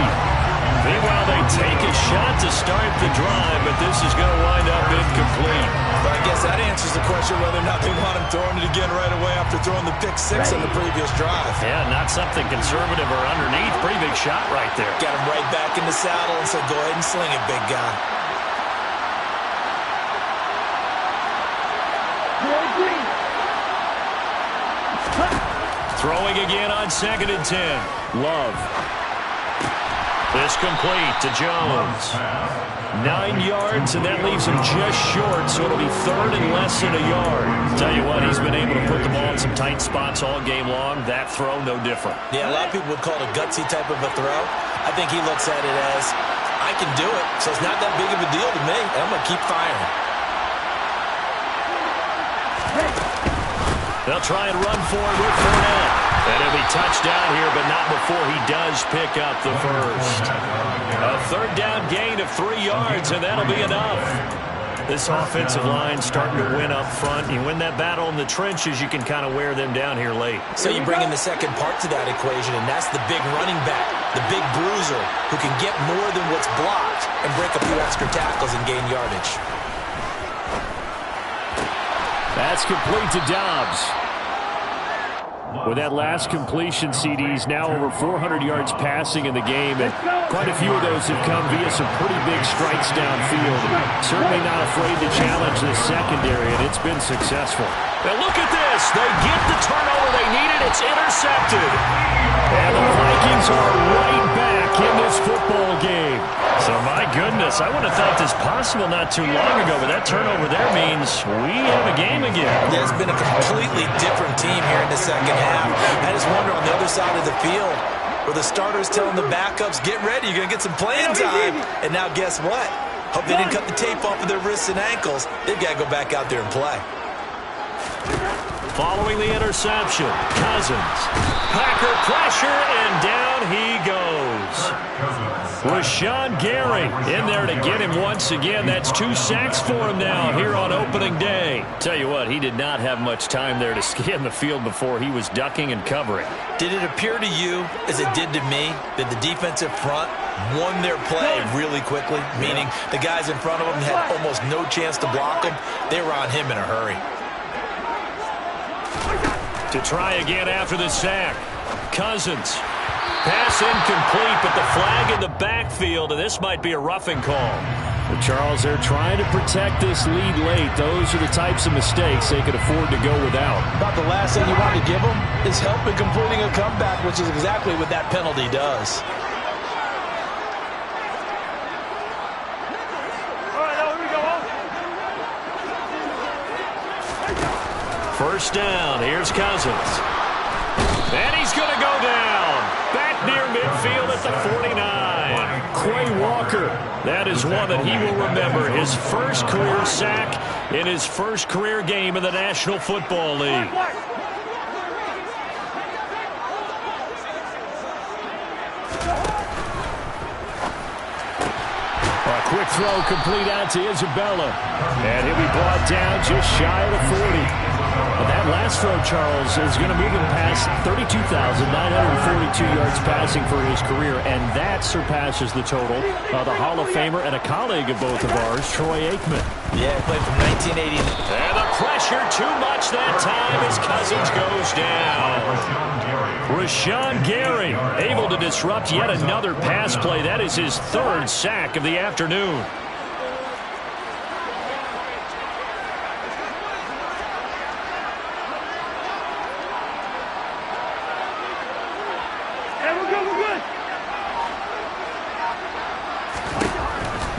B: Meanwhile, they take a shot to start the drive, but this is going to wind up incomplete.
F: But I guess that answers the question whether or not they want him throwing it again right away after throwing the pick six on the previous drive.
B: Yeah, not something conservative or underneath. Pretty big shot right there.
F: Got him right back in the saddle and said, go ahead and sling it, big guy.
B: Throwing again on 2nd and 10. Love. This complete to Jones. 9 yards, and that leaves him just short, so it'll be 3rd and less than a yard. Tell you what, he's been able to put the ball in some tight spots all game long. That throw, no different.
F: Yeah, a lot of people would call it a gutsy type of a throw. I think he looks at it as, I can do it, so it's not that big of a deal to me, and I'm going to keep firing.
B: They'll try and run for it with Fournette. And he'll be touchdown here, but not before he does pick up the first. A 3rd down gain of 3 yards, and that'll be enough. This offensive line starting to win up front. You win that battle in the trenches, you can kind of wear them down here late.
F: So you bring in the second part to that equation, and that's the big running back, the big bruiser, who can get more than what's blocked and break a few extra tackles and gain yardage.
D: That's complete to Dobbs. With that last completion, CD's now over 400 yards passing in the game, and quite a few of those have come via some pretty big strikes downfield. Certainly not afraid to challenge this secondary, and it's been successful.
B: Now look at this. They get the turnover they needed. It's intercepted. And the Vikings are right back in this football game. So, my goodness, I wouldn't have thought this possible not too long ago, but that turnover there means we have a game again.
F: There's been a completely different team here in the second half. I just wonder on the other side of the field where the starters telling the backups, get ready, you're going to get some playing time. And now guess what? Hope they didn't cut the tape off of their wrists and ankles. They've got to go back out there and play.
B: Following the interception, Cousins. Packer pressure, and down he goes. Rashawn Gary in there to get him once again. That's 2 sacks for him now here on opening day. Tell you what, he did not have much time there to scan the field before he was ducking and covering.
F: Did it appear to you, as it did to me, that the defensive front won their play really quickly? Meaning the guys in front of them had almost no chance to block him. They were on him in a hurry.
B: To try again after the sack. Cousins. Pass incomplete, but the flag in the backfield, and this might be a roughing call.
D: But Charles, they're trying to protect this lead late. Those are the types of mistakes they could afford to go without.
F: About the last thing you want to give them is help in completing a comeback, which is exactly what that penalty does.
B: First down, here's Cousins. And he's going to go down. Back near midfield at the 49. Quay Walker, that is one that he will remember. His first career sack in his first career game in the National Football League.
D: A quick throw complete out to Isabella. And he'll be brought down just shy of the 40. But that last throw, Charles, is going to move him past 32,942 yards passing for his career, and that surpasses the total of the Hall of Famer and a colleague of both of ours, Troy Aikman.
F: Yeah, he played from 1980.
B: And the pressure too much that time as Cousins goes down. Rashawn Gary able to disrupt yet another pass play. That is his 3rd sack of the afternoon.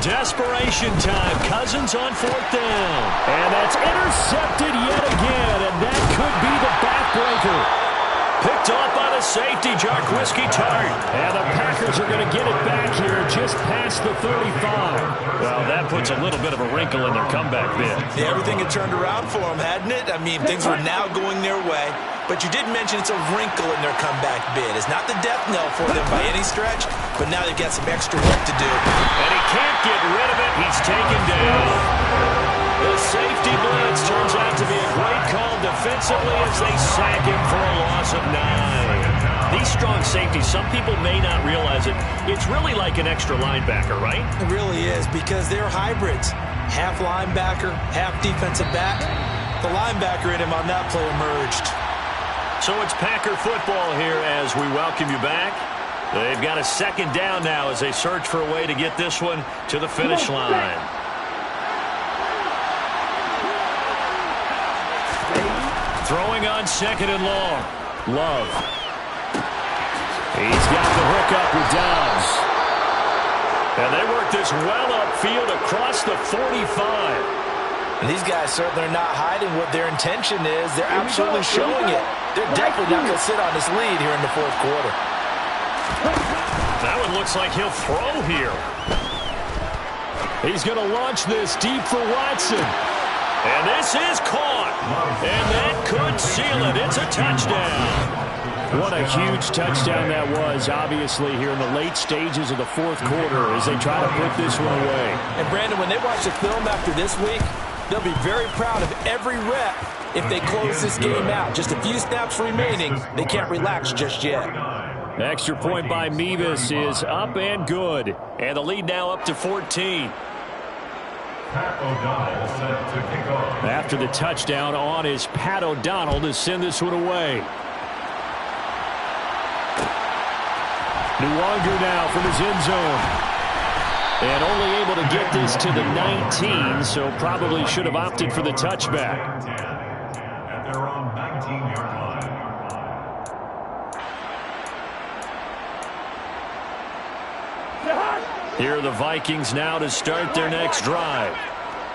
B: Desperation time. Cousins on 4th down.
D: And that's intercepted yet again, and that could be the backbreaker.
B: Picked off by the safety, Jarquiski Tart.
D: And the Packers are going to get it back here just past the 35.
B: Well, that puts a little bit of a wrinkle in their comeback bid.
F: Yeah, everything had turned around for them, hadn't it? I mean, things were now going their way. But you did mention it's a wrinkle in their comeback bid. It's not the death knell for them by any stretch, but now they've got some extra work to do.
B: And he can't get rid of it. He's taken down. The safety blitz turns out to be a great call defensively as they sack him for a loss of 9. These strong safety, some people may not realize it. It's really like an extra linebacker, right?
F: It really is, because they're hybrids. Half linebacker, half defensive back. The linebacker in him on that play emerged.
B: So it's Packer football here as we welcome you back. They've got a second down now as they search for a way to get this one to the finish line. Throwing on second and long. Love. He's got the hook up with Dobbs. And they work this well upfield across the 45.
F: And these guys certainly are not hiding what their intention is. They're absolutely showing it. They're definitely not going to sit on this lead here in the fourth quarter.
B: That one looks like he'll throw here. He's going to launch this deep for Watson. And this is caught. And that could seal it. It's a touchdown.
D: What a huge touchdown that was, obviously, here in the late stages of the fourth quarter as they try to put this one away.
F: And, Brandon, when they watch the film after this week, they'll be very proud of every rep if they close this game out. Just a few snaps remaining. They can't relax just yet.
D: Extra point by Mevis is up and good. And the lead now up to 14.
G: Pat O'Donnell set to kick off.
D: After the touchdown on is Pat O'Donnell to send this one away. Nwangu now from his end zone. And only able to get this to the 19, so probably should have opted for the touchback.
G: At their own 19-yard line.
B: Here are the Vikings now to start their next drive.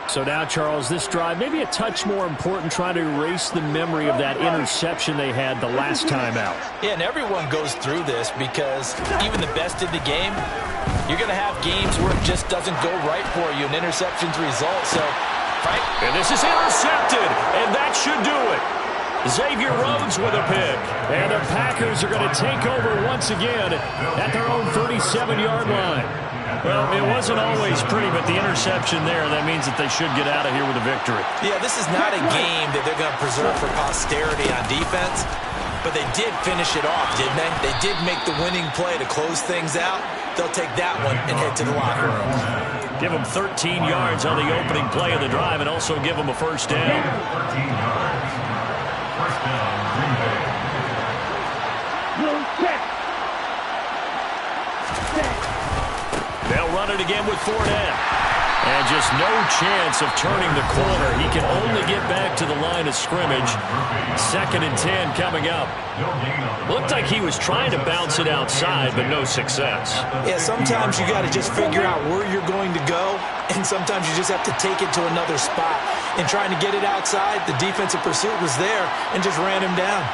D: So now, Charles, this drive maybe a touch more important, trying to erase the memory of that interception they had the last time out.
F: Yeah, and everyone goes through this because even the best in the game, you're going to have games where it just doesn't go right for you, and interceptions result. So, right?
B: And this is intercepted, and that should do it. Xavier Rhodes with a pick.
D: And the Packers are going to take over once again at their own 37-yard line.
B: Well, it wasn't always pretty, but the interception there, that means that they should get out of here with a victory.
F: Yeah, this is not a game that they're going to preserve for posterity on defense, but they did finish it off, didn't they? They did make the winning play to close things out. They'll take that one and head to the locker room.
B: Give them 13 yards on the opening play of the drive and also give them a first down.
G: 13 yards. First down, Green Bay.
B: They'll run it again with Fournette. And just no chance of turning the corner. He can only get back to the line of scrimmage. 2nd and 10 coming up. Looked like he was trying to bounce it outside, but no success.
F: Yeah, sometimes you got to just figure out where you're going to go, and sometimes you just have to take it to another spot. And trying to get it outside, the defensive pursuit was there and just ran him down.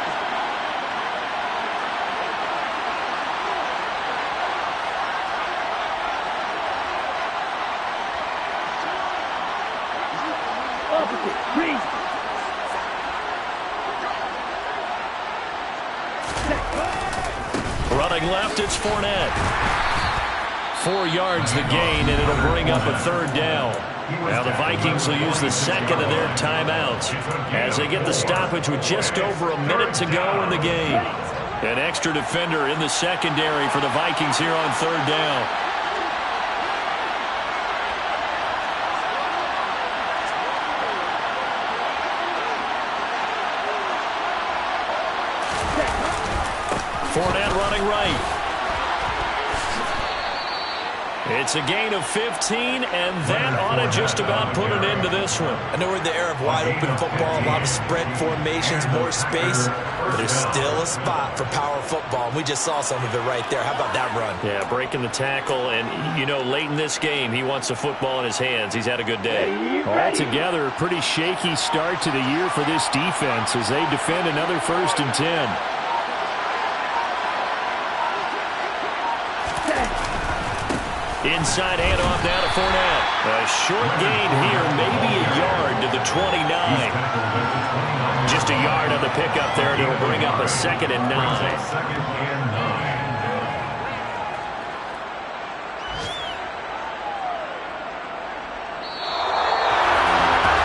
B: Running left, it's Fournette. 4 yards the gain, and it'll bring up a third down. Now the Vikings will use the second of their timeouts as they get the stoppage with just over a minute to go in the game. An extra defender in the secondary for the Vikings here on third down. Fournette running right. It's a gain of 15, and that ought to just about put an end to this one.
F: I know we're in the era of wide-open football, a lot of spread formations, more space, but there's still a spot for power football, and we just saw some of it right there. How about that run?
B: Yeah, breaking the tackle, and, you know, late in this game, he wants the football in his hands. He's had a good day.
D: Altogether, a pretty shaky start to the year for this defense as they defend another 1st and 10.
B: Inside handoff now to Fournette. A short gain here, maybe a yard to the 29. Just a yard on the pickup there, and it'll bring up a 2nd and 9.
G: 2nd and 9.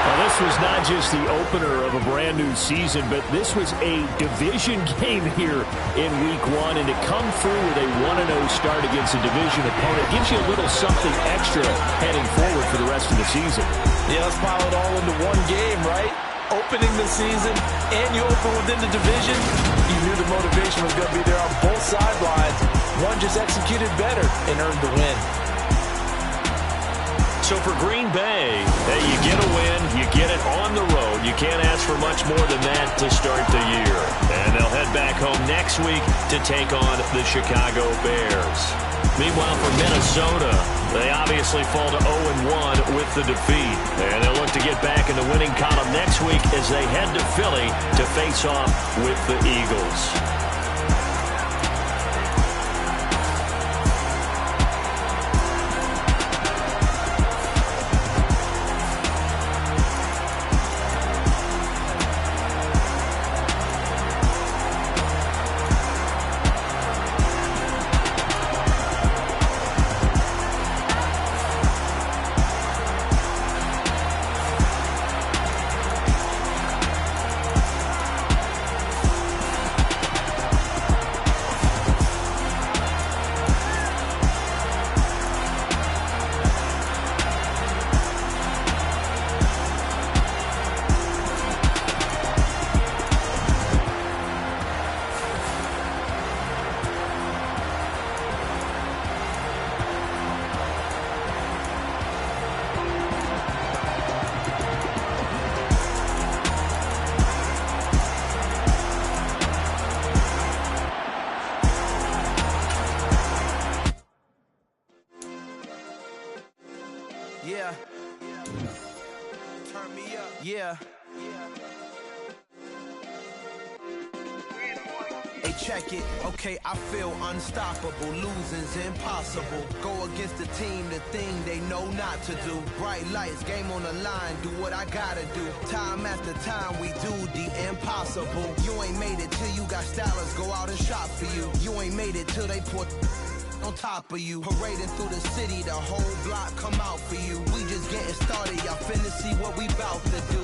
D: Well, this this was not just the opener of a brand new season, but this was a division game here in week 1, and to come through with a 1-0 start against a division opponent gives you a little something extra heading forward for the rest of the season.
C: Yeah, let's pile it all into one game, right? Opening the season, and you open within the division. You knew the motivation was going to be there on both sidelines. One just executed better and earned the win.
B: So for Green Bay, hey, you get a win, you get it on the road. You can't ask for much more than that to start the year. And they'll head back home next week to take on the Chicago Bears. Meanwhile, for Minnesota, they obviously fall to 0-1 with the defeat. And they'll look to get back in the winning column next week as they head to Philly to face off with the Eagles.
H: Yeah. Turn me up. Yeah. Hey, check it. Okay, I feel unstoppable. Losing's impossible. Go against the team, the thing they know not to do. Bright lights, game on the line. Do what I gotta do. Time after time, we do the impossible. You ain't made it till you got stylers go out and shop for you. You ain't made it till they put on top of you. Parading through the city, the whole block come out for you. We just getting started, y'all finna see what we bout to do.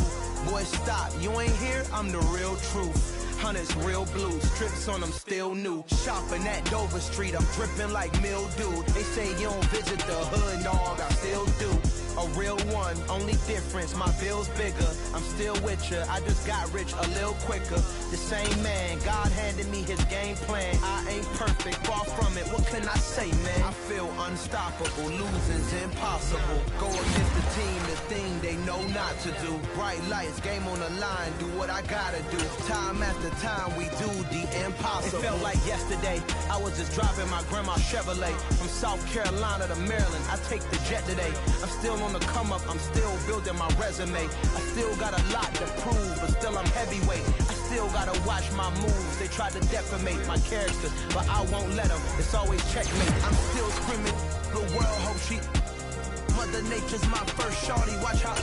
H: Boy, stop, you ain't here, I'm the real truth. Hunters, real blue, strips on them still new. Shopping at Dover Street, I'm dripping like mildew. They say you don't visit the hood, dog, I still do. A real one, only difference, my bill's bigger. I'm still with ya, I just got rich a little quicker. The same man, God handed me his game plan. I ain't perfect, far from it, what can I say, man? I feel unstoppable, losing's impossible. Go against the team, the thing they know not to do. Bright lights, game on the line, do what I gotta do. Time after time, we do the impossible. It felt like yesterday, I was just driving my grandma's Chevrolet. From South Carolina to Maryland, I take the jet today. I'm still on the come up, I'm still building my resume. I still got a lot to prove, but still I'm heavyweight. I still gotta watch my moves. They try to defamate my character, but I won't let them. It's always checkmate. I'm still screaming, the world hope she. Mother Nature's my first shorty, watch how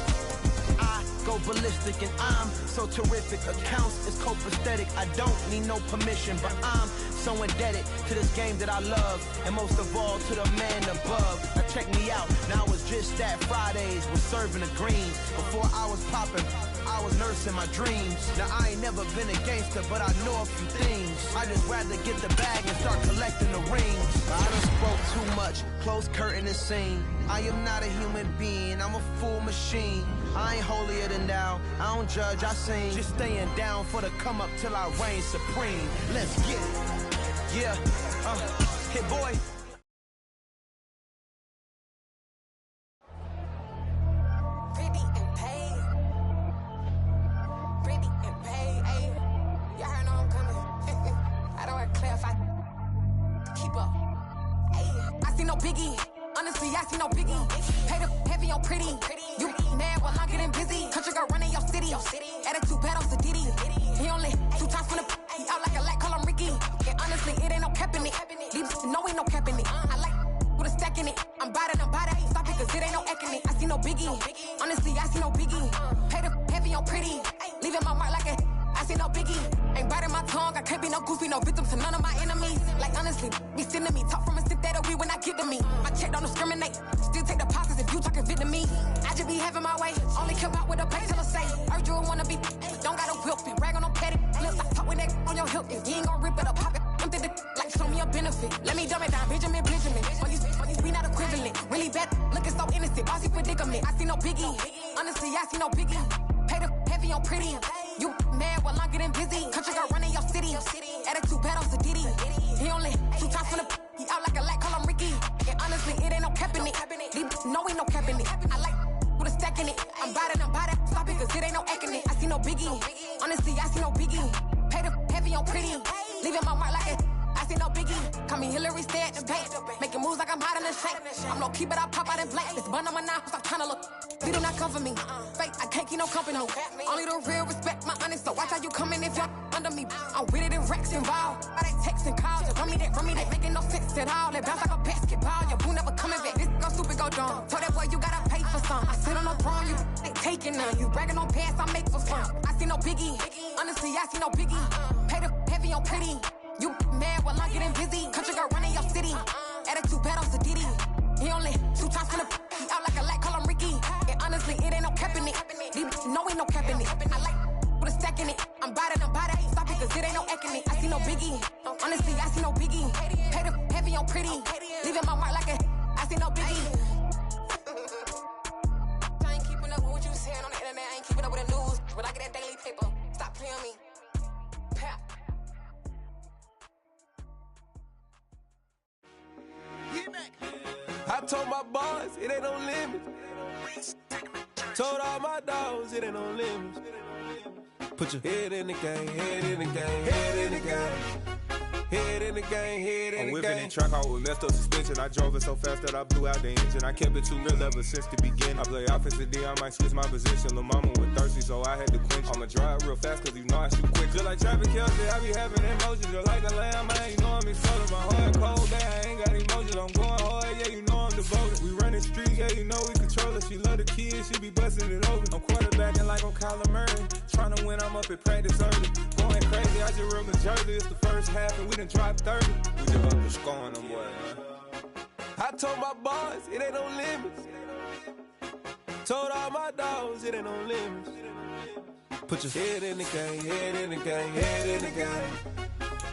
H: I go ballistic, and I'm so terrific. Accounts is copacetic. I don't need no permission, but I'm so indebted to this game that I love, and most of all to the man above. Now check me out, now it's just that Fridays was serving the greens. Before I was popping, I was nursing my dreams. Now I ain't never been a gangster, but I know a few things. I just rather get the bag and start collecting the rings. I done spoke too much, close curtain the scene. I am not a human being, I'm a full machine. I ain't holier than thou, I don't judge, I sing. Just staying down for the come up till I reign supreme. Let's get it. Yeah, hit boy.
A: Pretty and paid. Pretty and paid. Ayy, y'all heard I'm coming. I don't want to clarify. Keep up. Ayy, I see no biggie. Honestly, I see no biggie. Pay the heavy on pretty. You mad while I'm getting busy. Country girl running your city. Attitude bad on Sadiddy. He only 2 times from the he out like a light, call him Ricky. And honestly, it ain't no cap in it. Leave no ain't no cap in it. I like with a stack in it. I'm bad. Stop it, cause it ain't no eck in it. I see no biggie. Honestly, I see no biggie. Pay the heavy on pretty. Leaving my mark like a I see no biggie. Ain't biting my tongue. I can't be no goofy, no victim to none of my enemies. Like honestly, be sending me talk from a stick that'll be when I get to me. My check don't discriminate. Still take deposits if you talking Vietnamese. I just be having my way. Only come out with a pay till I say
I: a wannabe. Don't gotta whip it. Brag on no petty flips. I talk with that on your hip. If you ain't gon' rip it up, pop it. Empty the like show me a benefit. Let me dumb it down, Benjamin. For you, we not equivalent. Really bad, looking so innocent. Bossy predicament. I see no biggie. Honestly, I see no biggie. Pay the heavy on pretty. You mad while I'm getting busy. Country girl running your city. Attitude bad on Diddy. He only 2 times from the. He out like a light, call him Ricky. And honestly, it ain't no cap in it. No, ain't no cap in it. I like with a stack in it. I'm bout it. Stop it, cause it ain't no acting it. I see no biggie. Honestly, I see no biggie. Pay the heavy on pretty. Leaving my mark like it. I see no biggie. Call me Hillary, stay at the bank. Making moves like I'm hot in the shank. I'm low key, but I pop out in blank. This bun on my knife, stop trying to look. They do not come for me. Fake, I can't keep no company. Only the real respect my honest. So watch how you coming if y'all under me. I'm with it in Rex involved. By they text and calls. Just run me that making no sense at all. They bounce like a basketball. Your boo never coming back. This go stupid, go dumb. Told that boy you gotta pay for some. I sit on no throne, you they taking none. You bragging on past, I make for fun. I see no biggie. Honestly, I see no biggie. Pay the heavy on pretty. You mad while I'm getting busy. Country girl running your city. Attitude bad on Diddy. He only 2 times from the. He out like a light, call him Ricky. And honestly, it ain't no cap in it. No, ain't no cap in it. I like with a stack in it. I'm bout it. Stop it, cause it ain't no acting it. I see no biggie. Honestly, I see no biggie. Pay the heavy on pretty. Leaving my mark like a. I see no biggie. I ain't keeping up with what you saying on the internet. I ain't keeping up with the news. But I get that daily paper. Stop playing me. Pap.
J: I told my boys it ain't no limits. Told all my dogs it ain't no limits. Put your head in the game, head in the game, head in the game. Head in the game, head in the game. I'm whipping and track out with messed up suspension. I drove it so fast that I blew out the engine. I kept it too real ever since the beginning. I play offensive D, I might switch my position. Lil' mama was thirsty, so I had to quench. I'ma drive real fast, cause you know I shoot quick. Just like Travis Kelce, I be having emotions. Just like a lamb, man, you know I'm exploding. My heart cold, man, I ain't got emotions. I'm going hard, yeah, you know I'm devoted. We running streets, yeah, you know we control it. She love the kids, she be busting it open. I'm quarterbacking like I'm Kyler Murray. Trying to win, I'm up at practice early. Going crazy, I just run the jersey. It's the first half, and we done dropped 30. We just up to scoring them, boy, man. I told my boys it ain't no limits. Told all my dogs it ain't no limits. Put your head in the game, head in the game, head in the game.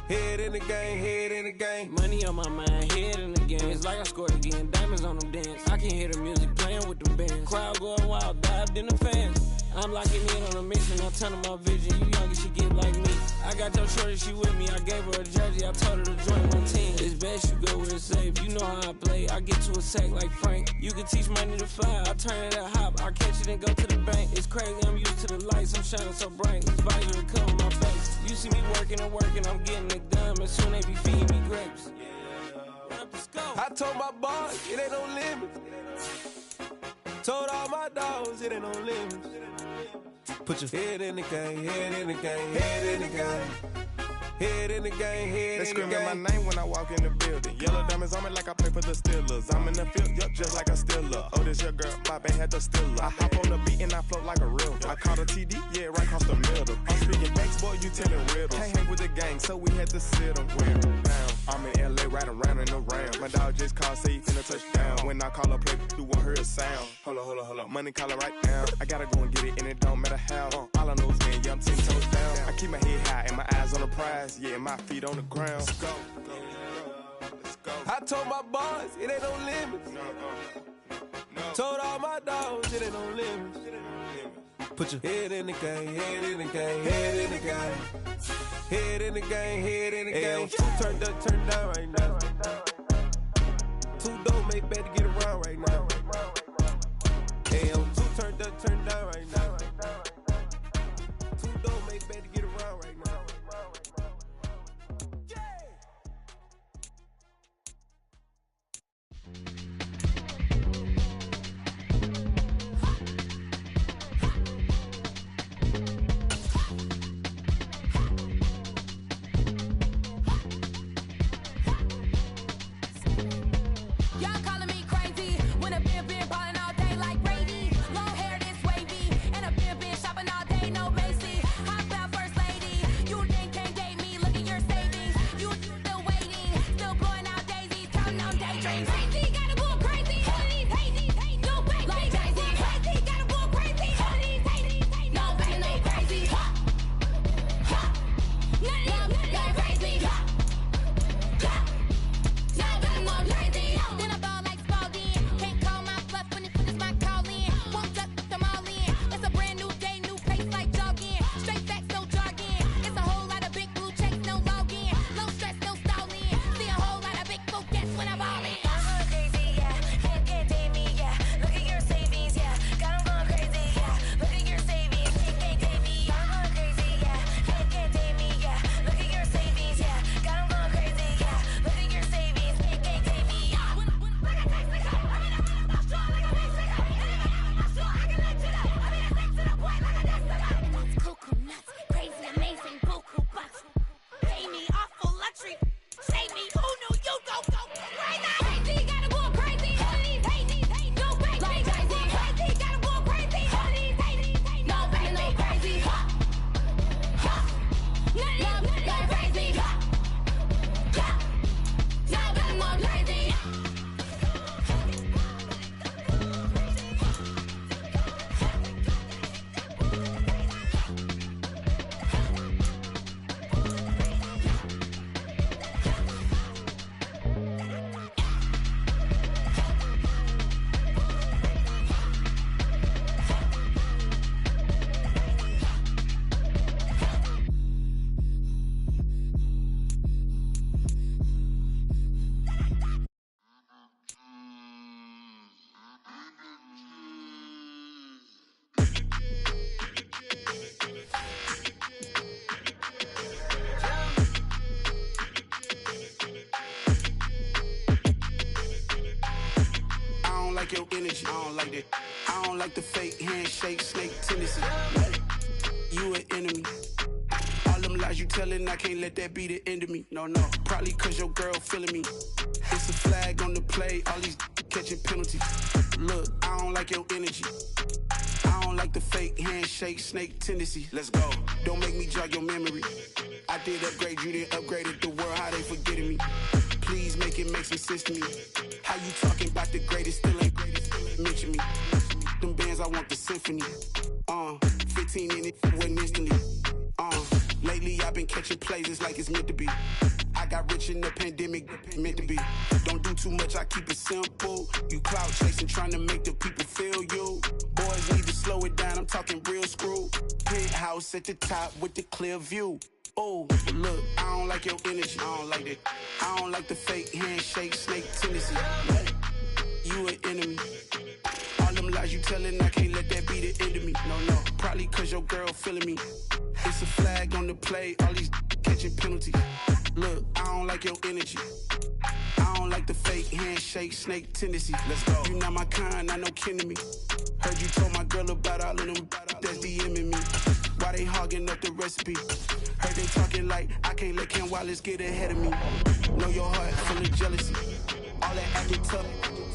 J: Head in the game, head in the game.
K: Money on my mind, head in the game. It's like I scored again, diamonds on them dance. I can hear the music playing with them bands. Crowd going wild, dived in the fans. I'm locking in on a mission, I'm turning my vision. You young, she get like me. I got your shorty, she with me. I gave her a jersey, I told her to join my team. It's best you go where it's safe. You know how I play. I get to a sack like Frank. You can teach money to fly. I turn it at hop. I catch it and go to the bank. It's crazy, I'm used to the lights. I'm shining so bright. This visor will cover my face. You see me working and working, I'm getting it done. And soon they be feeding me grapes.
J: I told my boys it ain't no limits. Told all my dogs it ain't no limits. Put your head in the game, head in the game, head in the game. Head in the game, head in the game. They screaming my name when I walk in the building. Yellow diamonds on me like I play for the Steelers. I'm in the field, yup, just like a Steeler. Oh, this your girl, my band had the Steeler. I hop on the beat and I float like a real. I caught a TD, yeah, right across the middle. I'm speaking facts, boy, you telling riddles. Can't hang with the gang, so we had to sit them down. I'm in LA, riding around and around. My dog just called, say he finna touchdown. When I call a play, you won't hear a sound. Hold up, money calling right now. I gotta go and get it, and it don't matter how. All I know is man, yeah, I'm 10 toes down. I keep my head high and my eyes on the prize. Yeah, my feet on the ground. Let's go. I told my boys it ain't no limits. Told all my dogs it ain't no limits. Put your head in the game, head in the game, head in the game. Head in the game, head in the game. Two turned up, turned down right now. Two don't make bad to get around right now. Two turned up, turned down right now. Two don't make bad to get around right now.
I: Y'all calling me crazy when I've been ballin' all day like Brady. Long hair this wavy, and
L: your energy. I don't like that. I don't like the fake handshake, snake tendency. You an enemy. All them lies you telling, I can't let that be the end of me. No, probably cause your girl feeling me. It's a flag on the play, all these catching penalties. Look, I don't like your energy. I don't like the fake handshake, snake tendency. Let's go. Don't make me jog your memory. I did upgrade, you didn't upgrade it. The world, how they forgetting me. Please make it make some sense to me. How you talking about the greatest, still ain't greatest, mention me. Them bands, I want the symphony. 15 in it, wasn't instantly. Lately I've been catching plays, it's like it's meant to be. I got rich in the pandemic, meant to be. Don't do too much, I keep it simple. You clout chasing, trying to make the people feel you. Boys need to slow it down, I'm talking real screw. Penthouse at the top with the clear view. Oh, look, I don't like your energy, I don't like that. I don't like the fake handshake, snake tendency. You an enemy. All them lies you telling, I can't let that be the end of me. No, probably cause your girl feeling me. It's a flag on the play, all these catching penalties. Look, I don't like your energy. I don't like the fake handshake, snake tendency. Let's go. You not my kind, I know kin to me. Heard you told my girl about all of them that's DMing me. Why they hogging up the recipe? Heard they talking like I can't let Ken Wallace get ahead of me. Know your heart full of jealousy. All that acting tough.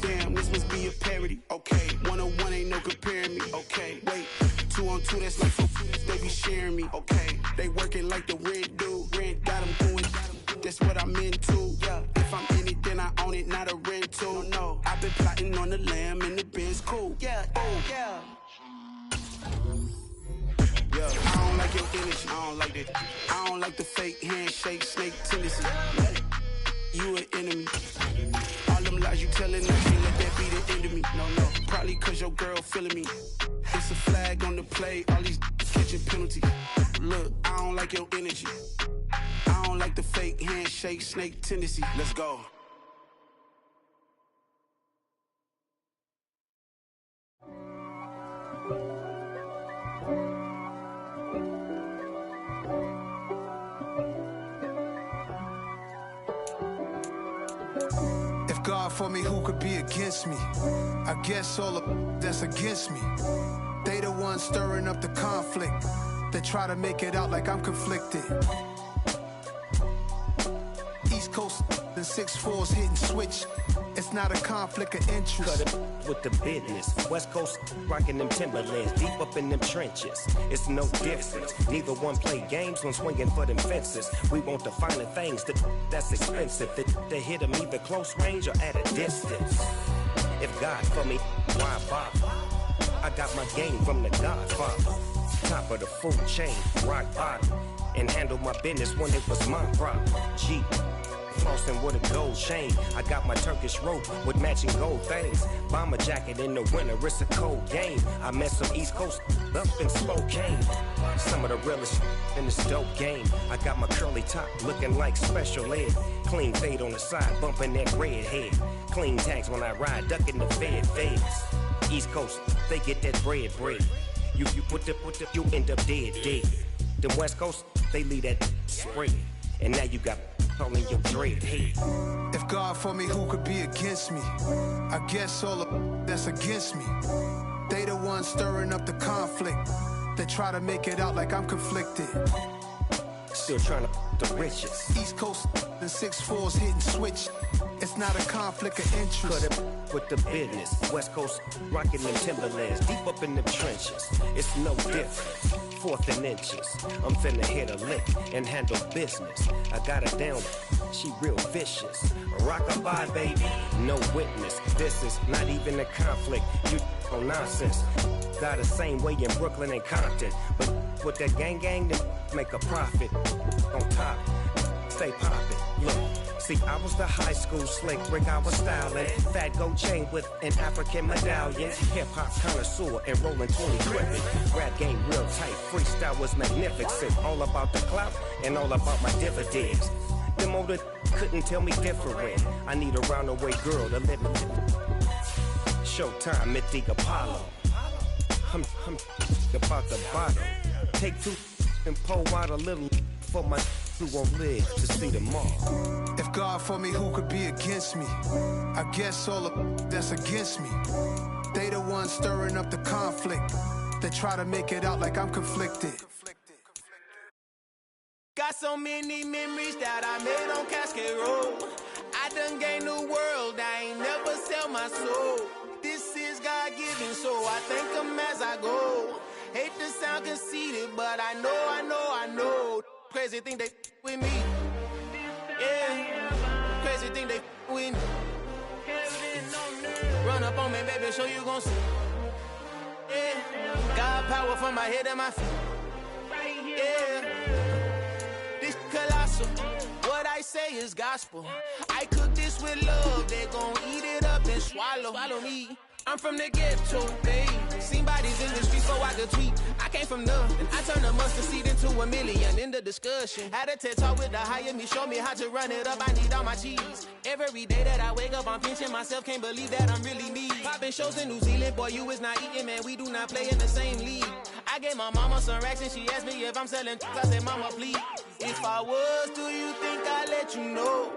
L: Damn, this must be a parody. Okay, 1-on-1 ain't no comparing me. Okay, wait, 2-on-2 that's like 4. They be sharing me. Okay, they working like the rent dude. Rent got them doing. That's what I'm into. Yeah, if I'm in it, then I own it, not a rental. No, I've been plotting on the lamb and the Benz cool. Yeah, oh yeah. I don't like your energy. I don't like that. I don't like the fake handshake, snake tendency. You an enemy. All them lies you telling, I can't let that be the end of me. No, probably cause your girl feeling me. It's a flag on the play, all these catching penalties. Look, I don't like your energy. I don't like the fake handshake, snake tendency. Let's go.
M: God for me, who could be against me? I guess all of that's against me. They the ones stirring up the conflict. They try to make it out like I'm conflicted. East Coast and 6'4's hitting switch. It's not a conflict of interest.
N: Cut it with the business. West Coast rocking them Timberlands, deep up in them trenches. It's no difference. Neither one play games when swinging for them fences. We want the finer things that's expensive. They hit them either close range or at a distance. If God for me, why bother? I got my game from the Godfather. Top of the food chain, rock bottom. And handle my business when it was my problem. Jeep. Flossing with a gold chain. I got my Turkish rope with matching gold things. Bomber jacket in the winter, it's a cold game. I met some East Coast up in Spokane. Some of the realest in this dope game. I got my curly top looking like special ed. Clean fade on the side, bumping that red head. Clean tags when I ride, ducking the feds. East Coast, they get that bread. You put the, you end up dead. Them West Coast, they leave that spread. And now you got in your dread head.
M: If God for me, who could be against me? I guess all of that's against me. They the ones stirring up the conflict. They try to make it out like I'm conflicted.
N: Still trying to the riches.
M: East Coast and 6'4's hitting switch. It's not a conflict of interest.
N: Cut it with the business. West Coast rocking them Timberlands, deep up in them trenches. It's no different. 4th and inches. I'm finna hit a lick and handle business. I got her down, she real vicious. Rockabye, baby, no witness. This is not even a conflict. You on nonsense. Got the same way in Brooklyn and Compton. But with that gang, then make a profit. On top, stay poppin'. Look. See, I was the high school slick Rick, I was styling. Fat gold chain with an African medallion. Hip-hop connoisseur and rolling 20 gripping. Rap game real tight, freestyle was magnificent. All about the clout and all about my dividends. Them older couldn't tell me different. I need a roundaway girl to live in. Showtime at the Apollo. I'm about the bottle. Take 2 and pour out a little for my who won't live to see tomorrow.
M: If God for me, who could be against me? I guess all of that's against me. They the ones stirring up the conflict. They try to make it out like I'm conflicted.
H: Got so many memories that I made on Cascade Road. I done gained the world, I ain't never sell my soul. This is God-given, so I thank him as I go. Hate to sound conceited, but I know. Crazy thing they with me. Yeah, crazy thing they with me. Run up on me, baby, so you gon' see. Yeah, got power from my head and my feet. Yeah, this colossal. What I say is gospel. I cook this with love. They gon' eat it up and swallow me. I'm from the ghetto, babe. Seen bodies in the streets before I could tweet. I came from nothing. I turned a mustard seed into a million. In the discussion, had a TED talk with the higher me. Show me how to run it up. I need all my cheese. Every day that I wake up, I'm pinching myself. Can't believe that I'm really me. Popping shows in New Zealand, boy, you is not eating, man. We do not play in the same league. I gave my mama some racks and she asked me if I'm selling. I said, mama, please. If I was, do you think I'd let you know?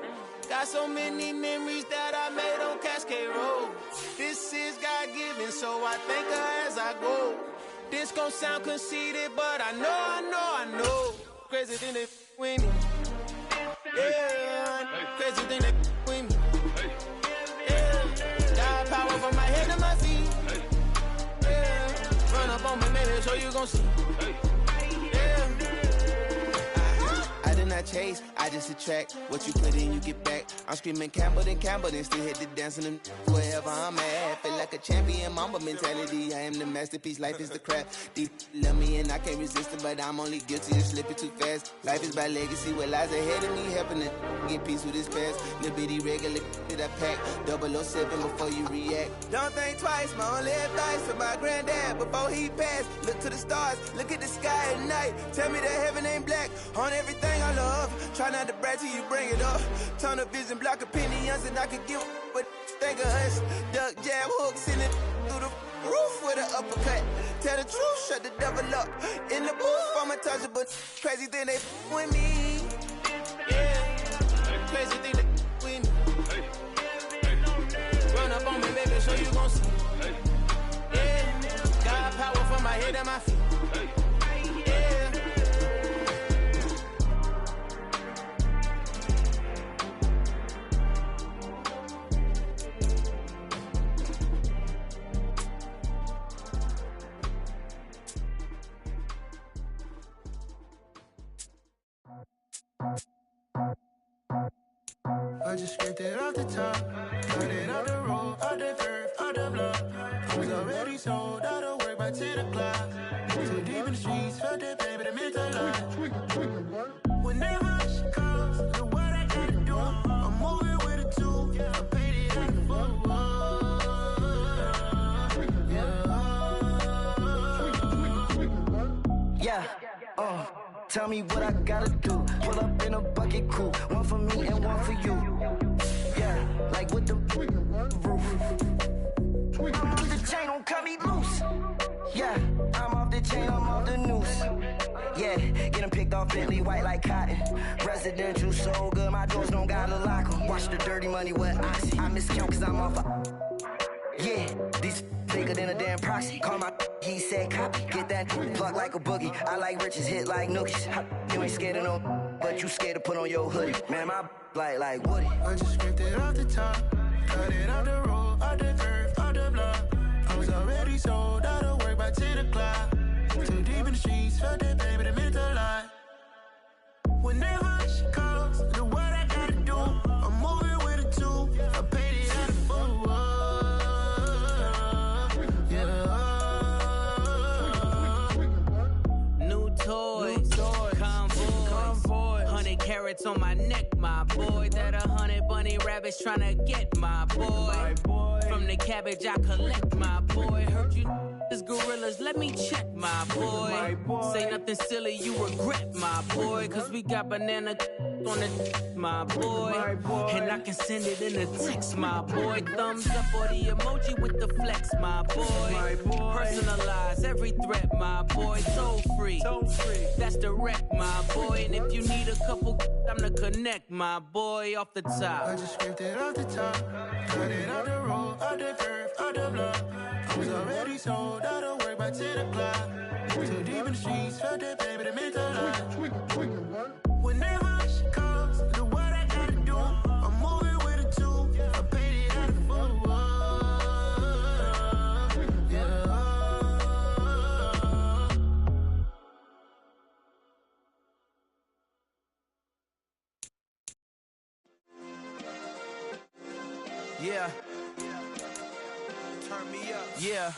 H: Got so many memories that I made on Cascade Road. This is God-given, so I thank her as I go. This gon' sound conceited, but I know. Crazy thing they with me. Yeah, crazy thing they with me. Yeah, got power from my head to my feet. Yeah, run up on me, baby, so you gon' see. I did not chase, I just attract. What you put in, you get back. I'm screaming Campbell, then still hit the dancing and wherever I'm at. Feel like a champion, mamba mentality. I am the masterpiece, life is the crap. Deep love me and I can't resist it, but I'm only guilty of slipping too fast. Life is by legacy, what lies ahead of me, helping to get peace with this past. Little bitty regular that I pack. 007 before you react. Don't think twice, my only advice for my granddad before he passed. Look to the stars, look at the sky at night. Tell me that heaven ain't black on everything I love. Try not to brag till you bring it up. Tunnel vision, block opinions, and I could give but think of us. Duck jab hooks in it through the roof with an uppercut. Tell the truth, shut the devil up. In the booth, I'm untouchable. Crazy thing they with me. Yeah, crazy thing they with me. Run up on me, baby, so you gon' see. Yeah, got power from my head and my feet.
O: I just scraped it off the top, got it off the road, off the curve, off the block. I was already sold out of work by 10 o'clock. Too deep in the streets, felt that pain, but it meant a lot. Whenever she calls, know what I gotta do. I'm moving with a two, I paid it out the full.
P: Yeah, tell me what I gotta do. Pull up in a bucket crew, one for me and one for you. Yeah, like with the roof. The chain don't cut me loose. Yeah, I'm off the chain, I'm off the noose. Yeah, getting picked off Bentley white like cotton. Residential so good, my doors don't gotta lock 'em. Watch the dirty money with oxy. I miscount cause I'm off yeah, these bigger than a damn proxy. Call my he said copy. Get that plug like a boogie. I like riches, hit like nookies. You ain't scared of no, but you scared to put on your hoodie. Man, my like Woody.
O: I just scraped it off the top, got it off the road, off the curve, off the block. I was already sold out of work by 10 o'clock. Too deep in the streets, felt that pain, but it meant a lot. Whenever she calls, know what I gotta do. I'm moving with a two, I paid it out of full.
K: Toys, convoy, 100 carats on my neck, my boy. That 100 bunny rabbits tryna get my boy. From from the cabbage I collect, my boy. Heard you is gorillas, let me check, my boy. Say nothing silly, you regret, my boy. Cause we got banana on the my boy. And I can send it in a text, my boy. Thumbs up or the emoji with the flex, my boy. Personalize every threat, my boy. So free, that's the wreck, my boy. And if you need a couple, I'm the connect, my boy, off the top.
O: I just scraped it off the top, cut it out the road, out the curve, out the block. I was already sold out of work by 10 o'clock. Too deep in the streets, felt that baby, the mental lie. Whenever she calls, do what I gotta do. I'm moving with a two, I paid it out of full.
H: Yeah. Turn me up. Yeah.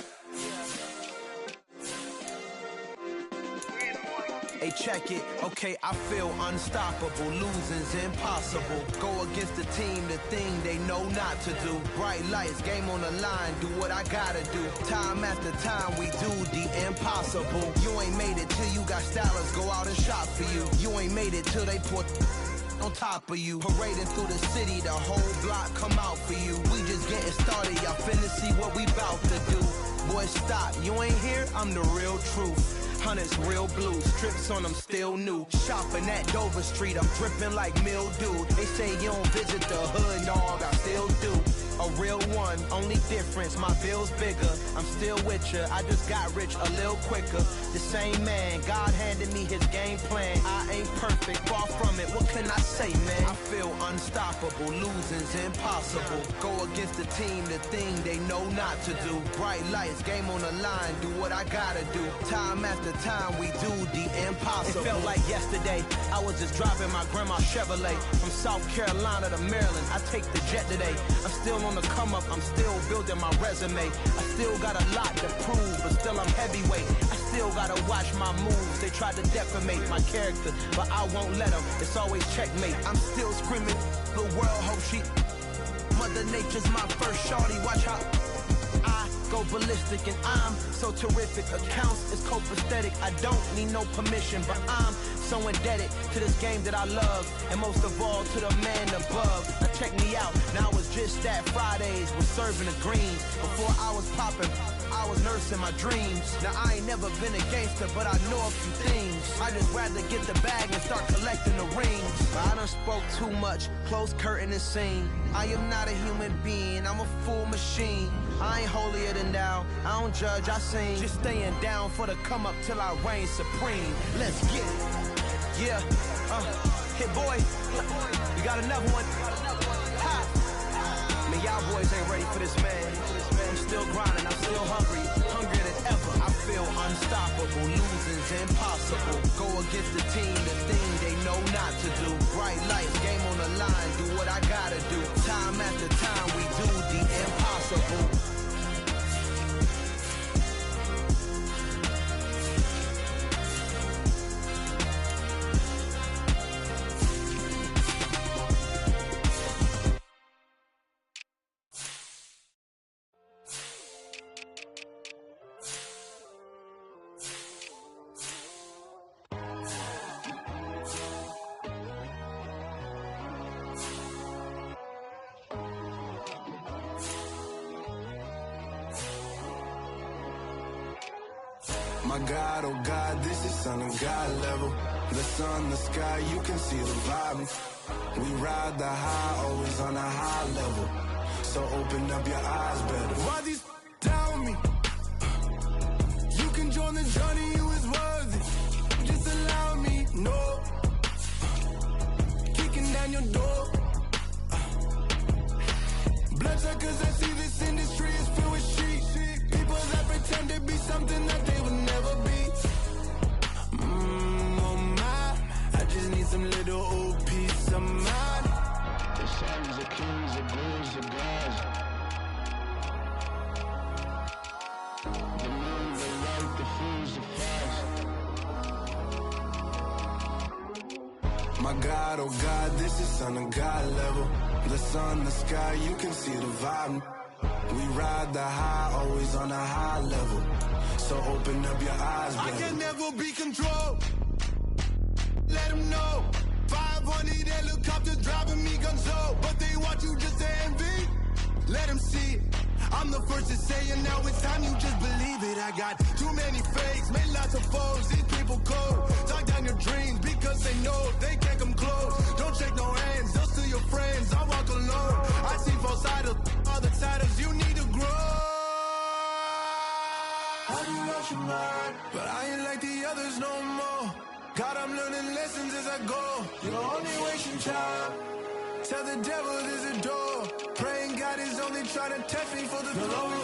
H: Hey, check it. Okay, I feel unstoppable. Losing's impossible. Go against the team, the thing they know not to do. Bright lights, game on the line, do what I gotta do. Time after time, we do the impossible. You ain't made it till you got stylers go out and shop for you. You ain't made it till they put on top of you. Parading through the city, the whole block come out for you. We just getting started, y'all finna see what we bout to do. Boy, stop, you ain't here, I'm the real truth. Hunters, real blue, strips on them still new. Shopping at Dover Street, I'm dripping like mildew. They say you don't visit the hood, dog, I still do. A real one, only difference, my bill's bigger. I'm still with ya, I just got rich a little quicker. The same man, God handed me his game plan. I ain't perfect, far from it, what can I say, man? I feel unstoppable, losing's impossible. Go against the team, the thing they know not to do. Bright lights, game on the line, do what I gotta do. Time after time, we do the impossible. It felt like yesterday, I was just driving my grandma's Chevrolet. From South Carolina to Maryland, I take the jet today. I'm still on the come up, I'm still building my resume. I still got a lot to prove, but still I'm heavyweight. I still gotta watch my moves. They tried to defamate my character, but I won't let them. It's always checkmate. I'm still screaming, the world hope she. Mother Nature's my first shorty, watch how I go ballistic, and I'm so terrific. Accounts is copacetic, I don't need no permission, but I'm so indebted to this game that I love, and most of all to the man above. Now check me out, now it was just that Fridays was serving the greens. Before I was popping, I was nursing my dreams. Now I ain't never been a gangster, but I know a few things. I just rather get the bag and start collecting the rings. But I done spoke too much, close curtain and scene. I am not a human being, I'm a full machine. I ain't holier than thou, I don't judge, I sing. Just staying down for the come up till I reign supreme. Let's get it. Yeah, hit boy, you got another one. Ha. Man, y'all boys ain't ready for this, man. I'm still grinding, I'm still hungry, hungrier than ever. I feel unstoppable, losing's impossible. Go against the team, the thing they know not to do. Bright lights, game on the line, do what I gotta do. Time after time, we do the impossible.
O: My God, oh God, this is Son of God level. The sun, the sky, you can see the vibe. We ride the high, always on a high level. So open up your eyes better. Why these down me? You can join the journey, you is worthy. Just allow me, no. Kicking down your door. Bloodshot, cause I see this industry is filled with sheep. People that pretend to be something that they would never be. Oh my, I just need some little old peace of mind. The sons of kings, the bulls, the gods. The moon, the light, the fools, the fast. My God, oh God, this is Son of God level. The sun, the sky, you can see the vibe.
H: We ride the high, always on a high level. So open up your eyes, baby.
O: I can never be controlled. Let them know. 500 helicopters driving me gonzo. But they want you just to envy. Let them see it. I'm the first to say it, now it's time you just believe it. I got too many fakes, made lots of foes. These people cold. Talk down your dreams because they know they can't come close. Don't shake no hands, they'll steal your friends. I walk alone. I see false idols, all the titles you need to grow.
H: How do you lost your mind?
O: But I ain't like the others no more. God, I'm learning lessons as I go.
H: You're only wasting time.
O: Tell the devil there's a door. Praying God is only trying to test me for the glory.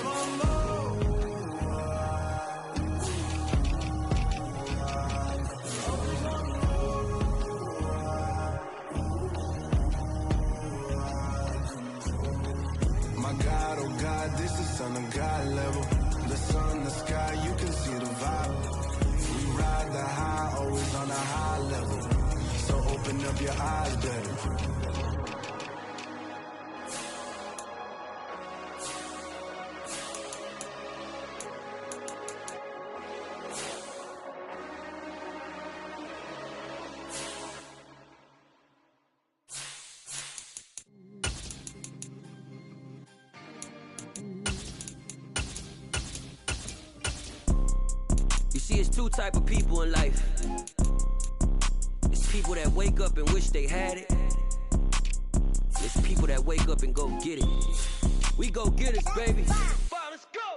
H: My God, oh God, this is Son of God level. The sun, the sky, you can see the vibe. We ride the high, always on a high level. So open up your eyes, baby.
Q: It's two type of people in life. It's people that wake up and wish they had it. It's people that wake up and go get it. We go get it, baby.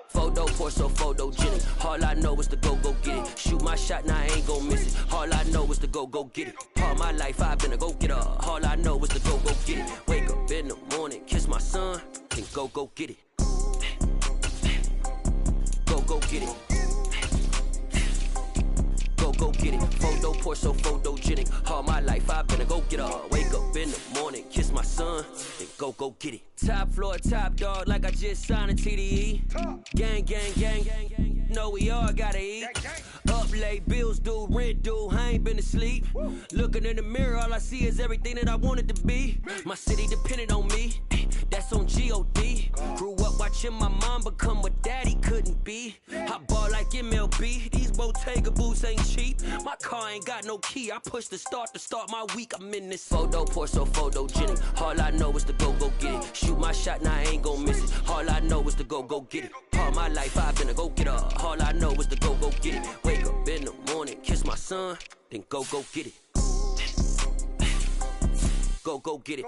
Q: Photo, Porso, photogenic. All I know is to go get it. Shoot my shot, now I ain't gon' miss it. All I know is to go get it. All my life I've been a go-getter. All I know is to go get it. Wake up in the morning, kiss my son, then go get it. Go get it. Go get it. Photo, Porso, photogenic. All my life I've been a go-getter. Wake up in the morning, kiss my son, then go get it. Top floor, top dog, like I just signed a TDE. Gang, gang, gang, gang. Know we all gotta eat. Up late, bills due, rent due, I ain't been asleep. Looking in the mirror, all I see is everything that I wanted to be. My city depended on me, that's on G.O.D. Grew up watching my mom become what daddy couldn't be. I ball like MLB, these Bottega boots ain't cheap. My car ain't got no key, I push the start to start my week. I'm in this photo, Porso, photogenic. All I know is to go get it. Shoot my shot, now I ain't gon' miss it. All I know is to go get it. All my life I've been a go-getter. All I know is to go get it. Wake up in the morning, kiss my son, then go get it. Go get it.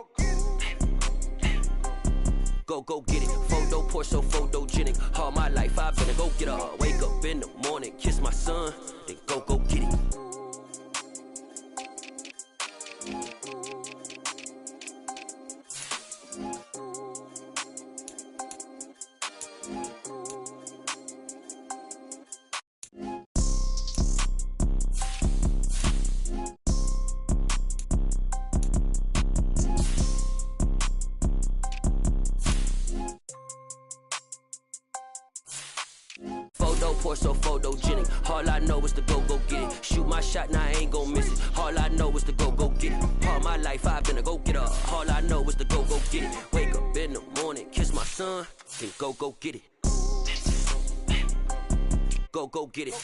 Q: Go get it. Photo, Porso, photogenic. All my life I've been a go-getter. Wake up in the morning, kiss my son, then go get it. Porso, photogenic. All I know is to go get it. Shoot my shot, now I ain't gon' miss it. All I know is to go get it. All my life I've been a go-getter. All I know is to go get it. Wake up in the morning, kiss my son, then go get it. Go get it.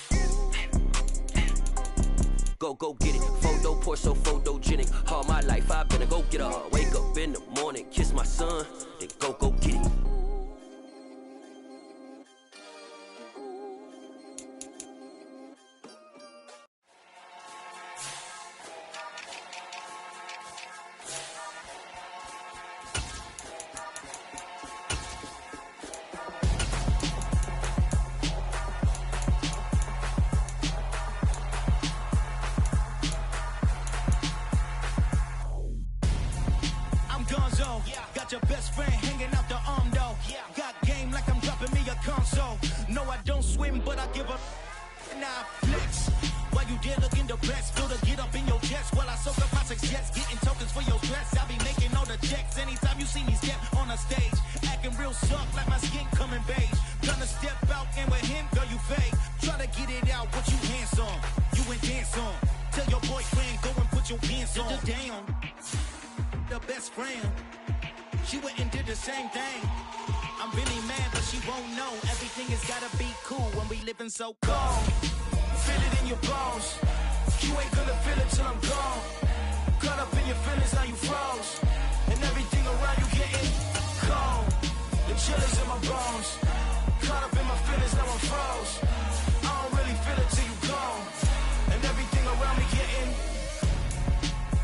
Q: Go get it. Photo, Porso, photogenic. All my life I've been a go-getter. Wake up in the morning, kiss my son, then go get it.
O: Got your best friend hanging out the arm though. Got game like I'm dropping me a console. No, I don't swim, but I give a now flex. While you there looking depressed, feel the get up in your chest while I soak up my success. Getting tokens for your stress. I'll be making all the checks anytime you see me step on a stage. Acting real soft like my skin coming beige. Gonna step out and with him, girl, you fake. Try to get it out, what you handsome. You ain't dance on. Tell your boyfriend, go and put your pants on. Down. The best friend. She went and did the same thing. I'm really mad, but
R: won't know. Everything has gotta be cool when we living so cold. Feel it in your bones. You ain't gonna feel it till I'm gone. Caught up in your feelings, now you froze. And everything around you getting cold. The chill is in my bones. Caught up in my feelings, now I'm froze. I don't really feel it till you gone. And everything around me getting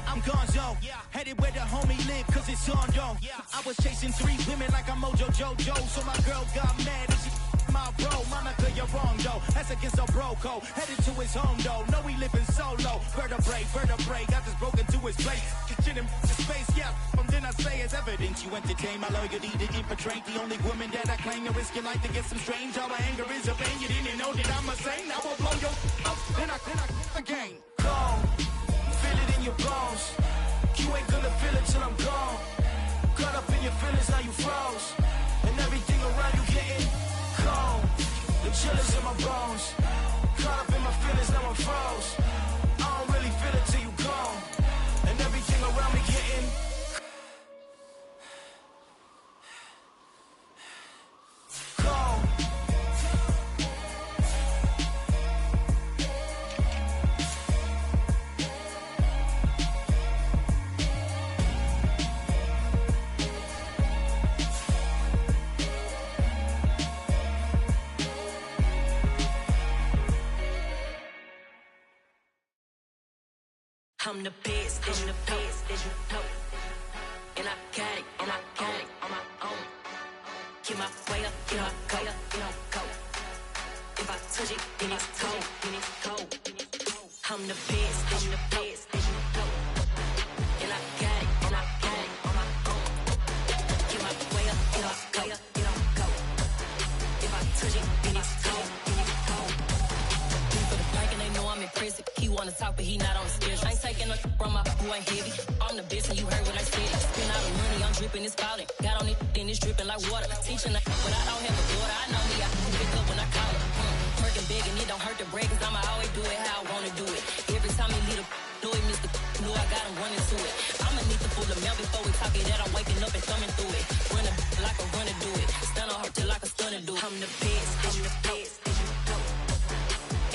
R: I'm gonzo, headed where the homie live, cause it's on though. I was chasing 3 women like I'm Mojo Jojo, so my girl got mad and she my bro. Monica, you're wrong though, that's against a bro code. Headed to his home though, know we living solo. Vertebrae, got this broken to his place. Shit in space, from then I say it's evidence. You entertain my loyalty to infiltrate. The only woman that I claim to risk your life to get some strange. All my anger is a pain, you didn't know that I'm a saint. I will blow your up, then I again. Gone. Feel it in your bones. You ain't gonna feel it till I'm gone. Caught up in your feelings, now you froze. And everything around you getting cold. The chill is in my bones. Caught up in my feelings, now I'm froze. I don't really feel it till you gone. And everything around me getting cold.
A: I'm the best, and the best, as you know. And I got it, on my own. Get my way up, get my go, go. If I touch it, then it's cold, I'm the best, and the best, as you know. And I got it, on my own. Get my way up, get my go. If I touch it, then it's cold. For the bike and they know I'm impressive. He wanna talk, but he not on the schedule. I ain't taking a from my boy ain't heavy. I'm the best and you heard what I said. Spend all the money, I'm dripping, it's spouting. Got on it, then it's dripping like water. Teaching but I don't have a daughter. I know me, I can pick up when I call her. Working big and it don't hurt to break, cause I'ma always do it how I wanna do it. Every time he lead a know it, Mr. Know I got him running to it. I'ma need to pull the mail before we talk it that I'm waking up and thumbing through it. Run a like a runner do it. Stun on her till like a stunner do it. I'm the best, I'm the best, as you know.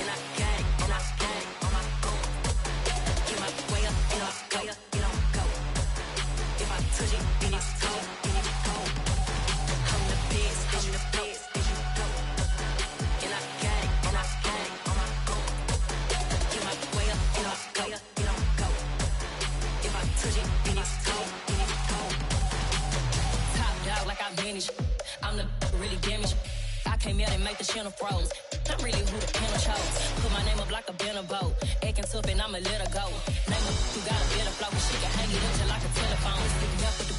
A: And I got it, on my own. Get my way up, get my go. If I touch it, then it's cold, I'm the best, as you know. And I got it, on my own. Get my way up, get my go. If I touch it, then it's cold, Top dog like I manage. I'm the really damaged. I came out and make the channel froze. I'm really who the panel chose. Put my name up like a banner boat. Acting tough and I'ma let her go. Name her who got a better flow. She can hang it up just like a telephone. Stick me up with the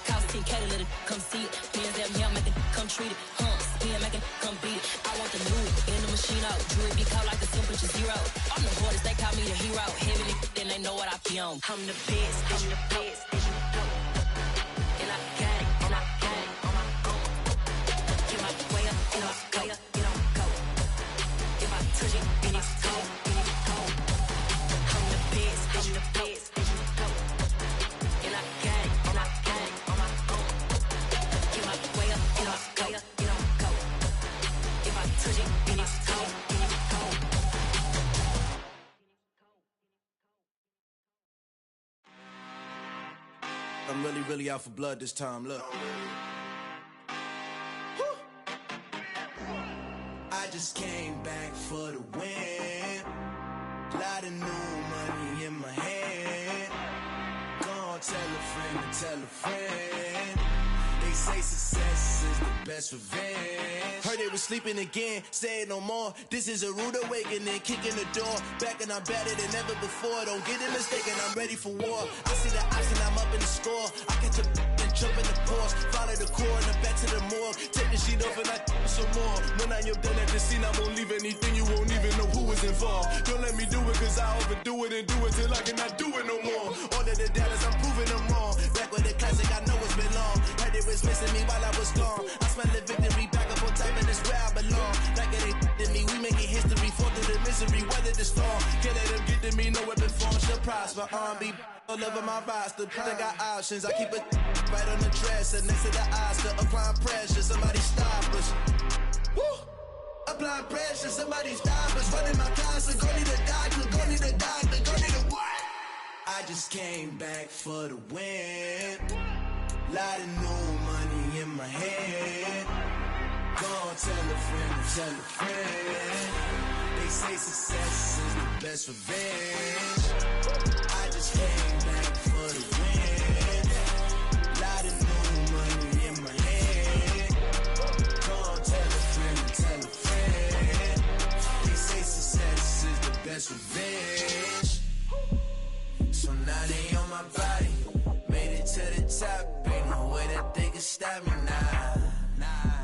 A: cost 10K to let it come see it. Pins that me, I make it come treat it. Spin, make it come beat it. I want the new in the machine out. Jewelry be called like the temperature 0. I'm the hardest, they call me the hero. Heavily, then they know what I be on. I'm the best, as you know. And I got it, on my own. Get my way up, get my go. If I touch it, then it's cold, I'm the best, as you know. And I got it, on my own. Get my way up, get my go. If I touch it, then it's cold,
J: I'm really out for blood this time, look. I just came back for the win. Lot of new money in my hand. Gonna tell a friend. They say success is the best revenge. Heard they was sleeping again, say it no more. This is a rude awakening, kicking the door. Back and I'm better than ever before. Don't get it mistaken, I'm ready for war. I see the option, I'm up in the score. I catch a and jump in the course. Follow the core and then back to the morgue. Take the sheet off and I some more. When I am done at the scene, I won't leave anything. You won't even know who is involved. Don't let me do it, cause I overdo it and do it till I cannot do it no more. All of the doubters, I'm proving them wrong. Back with the classic, I know it's been long. Heard it was missing me while I was gone. I smell the victory back up on top, and it's where I belong. Like it ain't me, we making history. Fall through the misery.
R: misery, weather the storm. Can't let them get to me, no weapon form shall prosper. R&B all over my roster, they got options. I keep it right on the dresser, next to the Oscar. Applying pressure, somebody stop us. Woo! Applying pressure, somebody stop us. Running my closet, go need a doctor, go need a doctor, go need a what? I just came back for the win. Lot of new money in my head. Go on, tell a friend. They say success is the best revenge. I just came back for the win. Lot of new money in my head. Go on, tell a friend. They say success is the best revenge. So now they on my body. Made it to the top. Ain't no way that they can stop me now.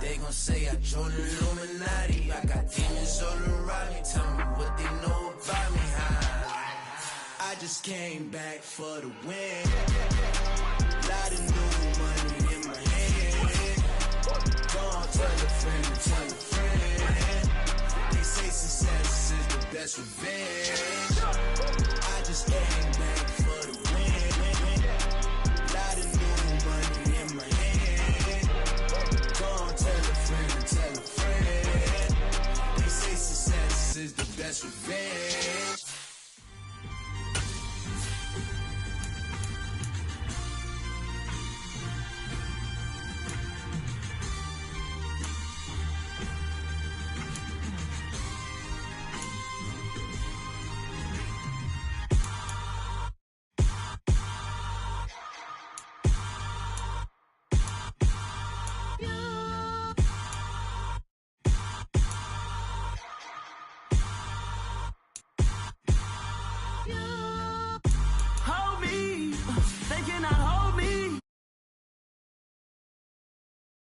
R: They gon' say I joined the Illuminati. I got demons all around me. Tell me what they know about me, huh? I just came back for the win. Lot of new money in my head. Go on, tell a friend. They say success is the best revenge.